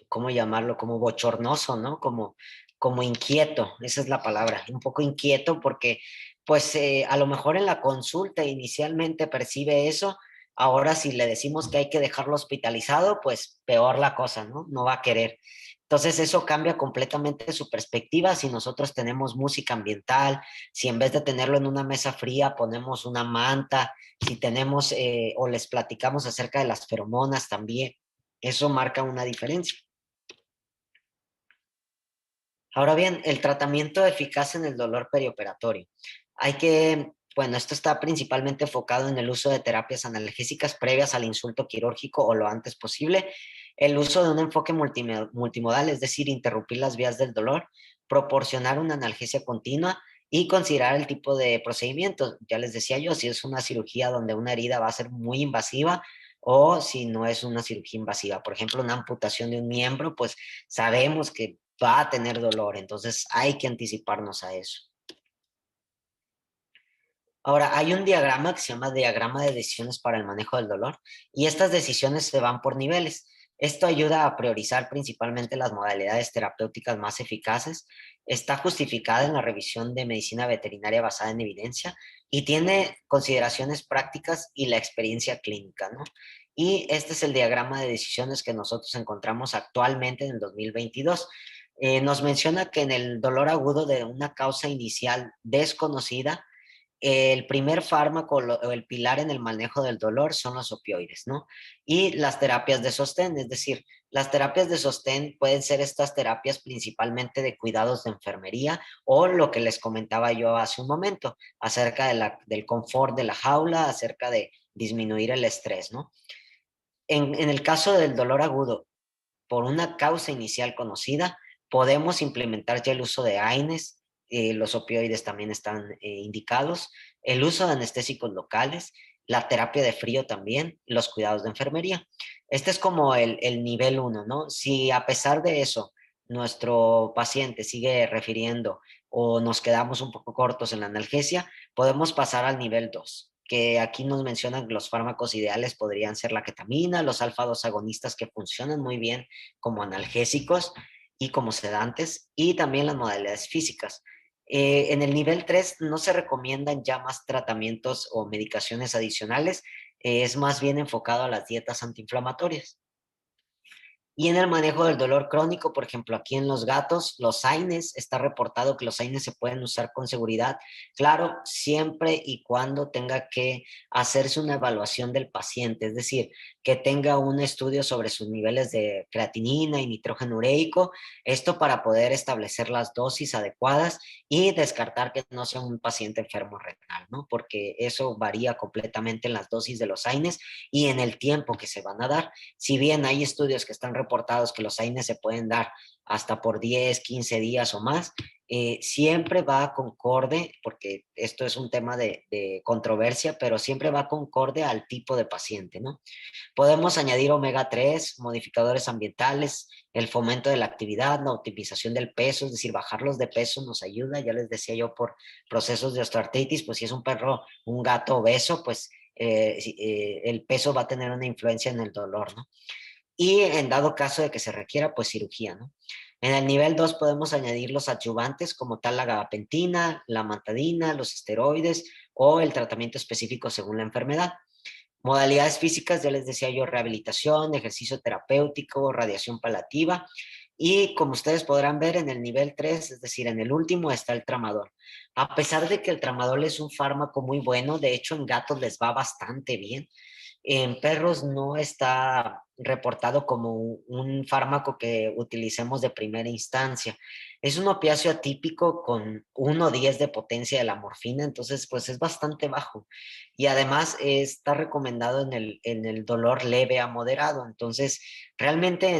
¿cómo llamarlo? Como bochornoso, ¿no? Como inquieto, esa es la palabra, un poco inquieto porque, pues a lo mejor en la consulta inicialmente percibe eso, ahora si le decimos que hay que dejarlo hospitalizado, pues peor la cosa, ¿no? No va a querer. Entonces eso cambia completamente su perspectiva si nosotros tenemos música ambiental, si en vez de tenerlo en una mesa fría ponemos una manta, si tenemos o les platicamos acerca de las feromonas también, eso marca una diferencia. Ahora bien, el tratamiento eficaz en el dolor perioperatorio. Bueno, esto está principalmente enfocado en el uso de terapias analgésicas previas al insulto quirúrgico o lo antes posible, el uso de un enfoque multimodal, es decir, interrumpir las vías del dolor, proporcionar una analgesia continua y considerar el tipo de procedimiento. Ya les decía yo, si es una cirugía donde una herida va a ser muy invasiva o si no es una cirugía invasiva. Por ejemplo, una amputación de un miembro, pues sabemos que va a tener dolor, entonces hay que anticiparnos a eso. Ahora, hay un diagrama que se llama diagrama de decisiones para el manejo del dolor y estas decisiones se van por niveles. Esto ayuda a priorizar principalmente las modalidades terapéuticas más eficaces. Está justificada en la revisión de medicina veterinaria basada en evidencia y tiene consideraciones prácticas y la experiencia clínica, ¿no? Y este es el diagrama de decisiones que nosotros encontramos actualmente en el 2022. Nos menciona que en el dolor agudo de una causa inicial desconocida, el primer fármaco o el pilar en el manejo del dolor son los opioides, ¿no? Y las terapias de sostén, es decir, las terapias de sostén pueden ser estas terapias principalmente de cuidados de enfermería o lo que les comentaba yo hace un momento, acerca del confort de la jaula, acerca de disminuir el estrés, ¿no? En el caso del dolor agudo, por una causa inicial conocida, podemos implementar ya el uso de AINES, los opioides también están indicados, el uso de anestésicos locales, la terapia de frío también, los cuidados de enfermería. Este es como el nivel uno, ¿no? Si a pesar de eso nuestro paciente sigue refiriendo o nos quedamos un poco cortos en la analgesia, podemos pasar al nivel 2, que aquí nos mencionan que los fármacos ideales podrían ser la ketamina, los alfa-2 agonistas que funcionan muy bien como analgésicos y como sedantes, y también las modalidades físicas. En el nivel 3 no se recomiendan ya más tratamientos o medicaciones adicionales, es más bien enfocado a las dietas antiinflamatorias. Y en el manejo del dolor crónico, por ejemplo, aquí en los gatos, los AINES, está reportado que los AINES se pueden usar con seguridad, claro, siempre y cuando tenga que hacerse una evaluación del paciente, es decir, que tenga un estudio sobre sus niveles de creatinina y nitrógeno ureico, esto para poder establecer las dosis adecuadas y descartar que no sea un paciente enfermo renal, ¿no? Porque eso varía completamente en las dosis de los AINES y en el tiempo que se van a dar. Si bien hay estudios que están reportados que los AINES se pueden dar hasta por 10, 15 días o más, siempre va concorde, porque esto es un tema de controversia, pero siempre va concorde al tipo de paciente, ¿no? Podemos añadir omega 3, modificadores ambientales, el fomento de la actividad, la optimización del peso, es decir, bajarlos de peso nos ayuda. Ya les decía yo, por procesos de osteoartritis, pues si es un perro, un gato obeso, pues el peso va a tener una influencia en el dolor, ¿no? Y en dado caso de que se requiera, pues cirugía, ¿no? En el nivel 2 podemos añadir los adyuvantes como tal la gabapentina, la mantadina, los esteroides o el tratamiento específico según la enfermedad. Modalidades físicas, ya les decía yo, rehabilitación, ejercicio terapéutico, radiación paliativa. Y como ustedes podrán ver en el nivel 3, es decir, en el último, está el tramadol. A pesar de que el tramadol es un fármaco muy bueno, de hecho en gatos les va bastante bien. En perros no está reportado como un fármaco que utilicemos de primera instancia. Es un opiáceo atípico con 1,10 de potencia de la morfina, entonces pues es bastante bajo. Y además está recomendado en el dolor leve a moderado. Entonces, realmente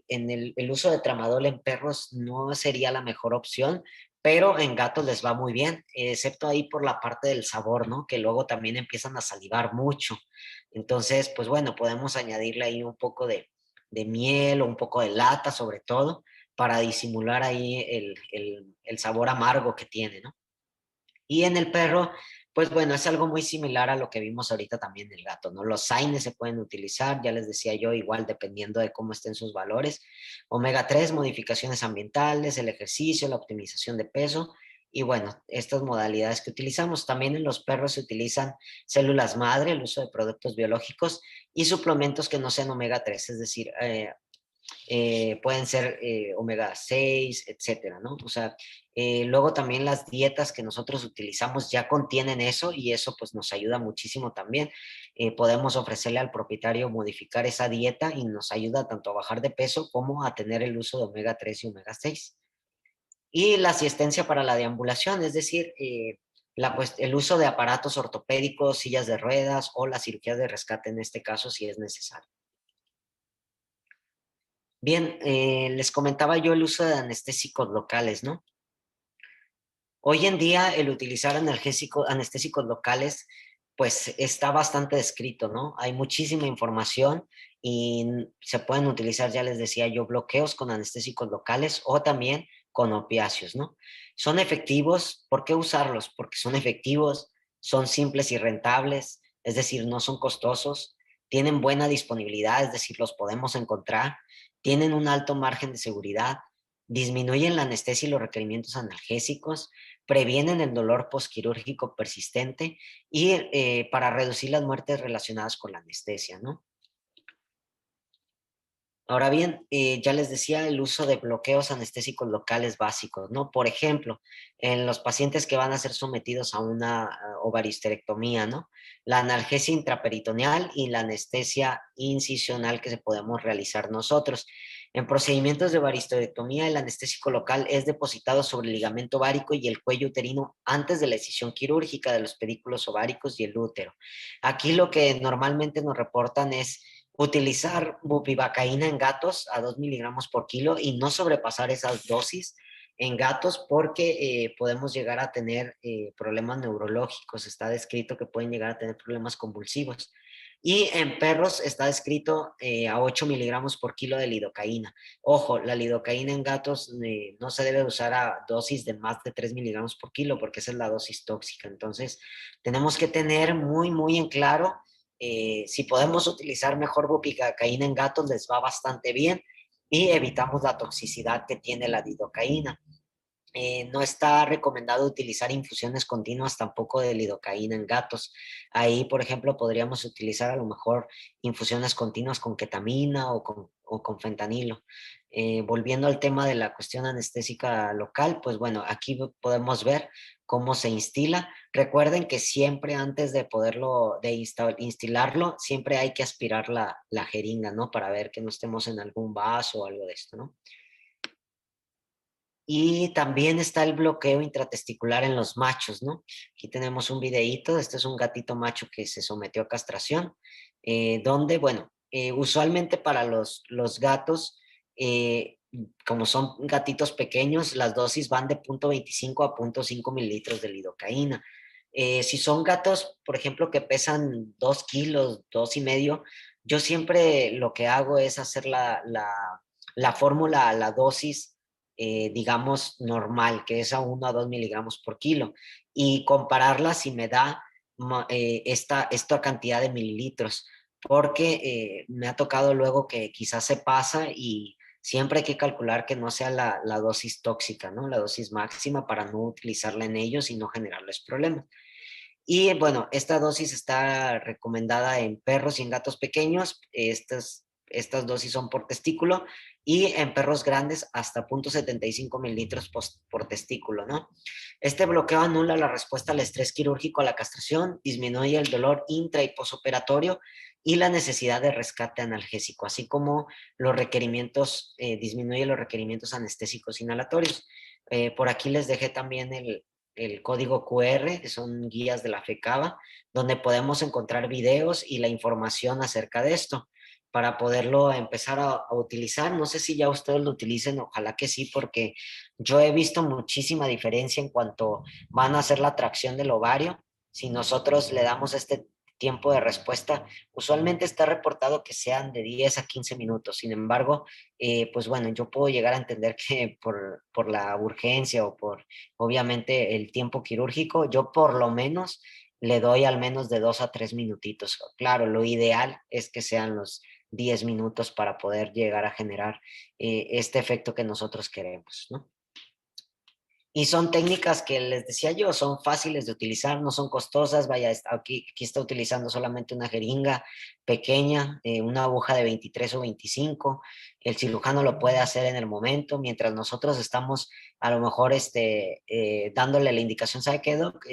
el uso de tramadol en perros no sería la mejor opción, pero en gatos les va muy bien, excepto ahí por la parte del sabor, ¿no? Que luego también empiezan a salivar mucho. Entonces, pues bueno, podemos añadirle ahí un poco de miel o un poco de lata sobre todo para disimular ahí el sabor amargo que tiene, ¿no? Y en el perro, pues bueno, es algo muy similar a lo que vimos ahorita también en el gato, ¿no? Los AINES se pueden utilizar, ya les decía yo, igual dependiendo de cómo estén sus valores. Omega 3, modificaciones ambientales, el ejercicio, la optimización de peso. Y bueno, estas modalidades que utilizamos. También en los perros se utilizan células madre, el uso de productos biológicos y suplementos que no sean omega 3, es decir, pueden ser omega 6, etcétera, ¿no? O sea, luego también las dietas que nosotros utilizamos ya contienen eso y eso pues nos ayuda muchísimo también. Podemos ofrecerle al propietario modificar esa dieta y nos ayuda tanto a bajar de peso como a tener el uso de omega 3 y omega 6. Y la asistencia para la deambulación, es decir, el uso de aparatos ortopédicos, sillas de ruedas o la cirugía de rescate en este caso si es necesario. Bien, les comentaba yo el uso de anestésicos locales, ¿no? Hoy en día el utilizar anestésicos locales, pues está bastante descrito, ¿no? Hay muchísima información y se pueden utilizar, ya les decía yo, bloqueos con anestésicos locales o también con opiáceos, ¿no? Son efectivos. ¿Por qué usarlos? Porque son efectivos, son simples y rentables, es decir, no son costosos, tienen buena disponibilidad, es decir, los podemos encontrar, tienen un alto margen de seguridad, disminuyen la anestesia y los requerimientos analgésicos, previenen el dolor postquirúrgico persistente y para reducir las muertes relacionadas con la anestesia, ¿no? Ahora bien, ya les decía el uso de bloqueos anestésicos locales básicos, ¿no? Por ejemplo, en los pacientes que van a ser sometidos a una ovaristerectomía, ¿no? La analgesia intraperitoneal y la anestesia incisional que se podemos realizar nosotros. En procedimientos de ovaristerectomía, el anestésico local es depositado sobre el ligamento ovárico y el cuello uterino antes de la excisión quirúrgica de los pedículos ováricos y el útero. Aquí lo que normalmente nos reportan es utilizar bupivacaína en gatos a 2 miligramos por kilo y no sobrepasar esas dosis en gatos porque podemos llegar a tener problemas neurológicos. Está descrito que pueden llegar a tener problemas convulsivos. Y en perros está descrito a 8 miligramos por kilo de lidocaína. Ojo, la lidocaína en gatos no se debe usar a dosis de más de 3 miligramos por kilo porque esa es la dosis tóxica. Entonces, tenemos que tener muy, muy en claro si podemos utilizar mejor bupivacaína en gatos, les va bastante bien y evitamos la toxicidad que tiene la lidocaína. No está recomendado utilizar infusiones continuas tampoco de lidocaína en gatos. Ahí, por ejemplo, podríamos utilizar a lo mejor infusiones continuas con ketamina o con fentanilo. Volviendo al tema de la cuestión anestésica local, pues bueno, aquí podemos ver cómo se instila. Recuerden que siempre antes de poderlo, de instilarlo, siempre hay que aspirar la jeringa, ¿no? Para ver que no estemos en algún vaso o algo de esto, ¿no? Y también está el bloqueo intratesticular en los machos, ¿no? Aquí tenemos un videíto, este es un gatito macho que se sometió a castración, donde, bueno, usualmente para los gatos como son gatitos pequeños, las dosis van de 0.25 a 0.5 mililitros de lidocaína. Si son gatos, por ejemplo, que pesan 2 kilos, 2,5, yo siempre lo que hago es hacer la fórmula, la dosis, digamos, normal, que es a 1 a 2 miligramos por kilo, y compararla si me da esta cantidad de mililitros, porque me ha tocado luego que quizás se pasa y siempre hay que calcular que no sea la dosis tóxica, ¿no? La dosis máxima para no utilizarla en ellos y no generarles problemas. Y bueno, esta dosis está recomendada en perros y en gatos pequeños. Estas dosis son por testículo y en perros grandes hasta 0.75 mililitros por testículo, ¿no? Este bloqueo anula la respuesta al estrés quirúrgico, a la castración, disminuye el dolor intra y posoperatorio y la necesidad de rescate analgésico, así como los requerimientos, disminuye los requerimientos anestésicos inhalatorios. Por aquí les dejé también el código QR, que son guías de la FECABA, donde podemos encontrar videos y la información acerca de esto para poderlo empezar a utilizar. No sé si ya ustedes lo utilicen, ojalá que sí, porque yo he visto muchísima diferencia en cuanto van a hacer la tracción del ovario. Si nosotros le damos este tiempo de respuesta, usualmente está reportado que sean de 10 a 15 minutos. Sin embargo, pues bueno, yo puedo llegar a entender que por la urgencia o por obviamente el tiempo quirúrgico, yo por lo menos le doy al menos de 2 a 3 minutitos. Claro, lo ideal es que sean los 10 minutos para poder llegar a generar este efecto que nosotros queremos, ¿no? Y son técnicas que les decía yo, son fáciles de utilizar, no son costosas. Vaya, aquí está utilizando solamente una jeringa pequeña, una aguja de 23 o 25. El cirujano lo puede hacer en el momento, mientras nosotros estamos a lo mejor dándole la indicación, ¿sabe qué, doc?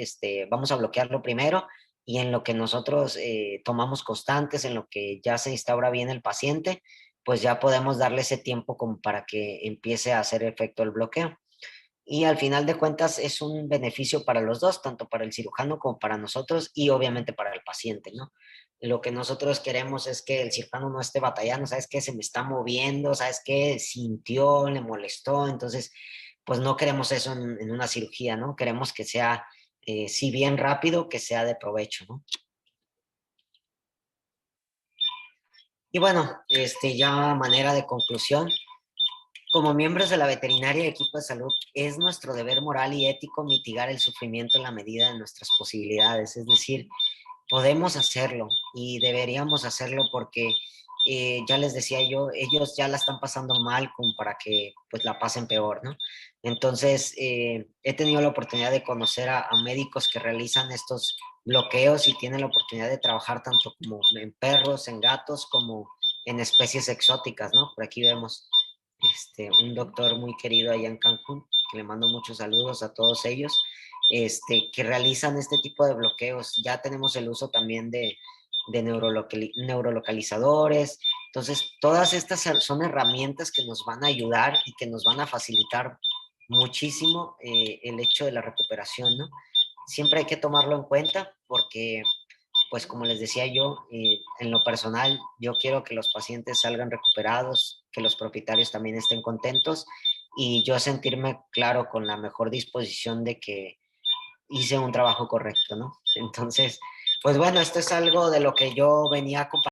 Vamos a bloquearlo primero y en lo que nosotros tomamos constantes, en lo que ya se instaura bien el paciente, pues ya podemos darle ese tiempo como para que empiece a hacer efecto el bloqueo. Y al final de cuentas es un beneficio para los dos, tanto para el cirujano como para nosotros y obviamente para el paciente, ¿no? Lo que nosotros queremos es que el cirujano no esté batallando, ¿sabes qué? Se me está moviendo, ¿sabes qué? Sintió, le molestó, entonces, pues no queremos eso en una cirugía, ¿no? Queremos que sea, si bien rápido, que sea de provecho, ¿no? Y bueno, ya a manera de conclusión, como miembros de la veterinaria y equipo de salud, es nuestro deber moral y ético mitigar el sufrimiento en la medida de nuestras posibilidades. Es decir, podemos hacerlo y deberíamos hacerlo porque ya les decía yo, ellos ya la están pasando mal como para que pues la pasen peor, ¿no? Entonces, he tenido la oportunidad de conocer a médicos que realizan estos bloqueos y tienen la oportunidad de trabajar tanto como en perros, en gatos, como en especies exóticas, ¿no? Por aquí vemos un doctor muy querido allá en Cancún, que le mando muchos saludos a todos ellos, que realizan este tipo de bloqueos. Ya tenemos el uso también de neurolocalizadores. Entonces, todas estas son herramientas que nos van a ayudar y que nos van a facilitar muchísimo el hecho de la recuperación, ¿no? Siempre hay que tomarlo en cuenta porque pues como les decía yo, en lo personal, yo quiero que los pacientes salgan recuperados, que los propietarios también estén contentos y yo sentirme claro con la mejor disposición de que hice un trabajo correcto, ¿no? Entonces, pues bueno, esto es algo de lo que yo venía a compartir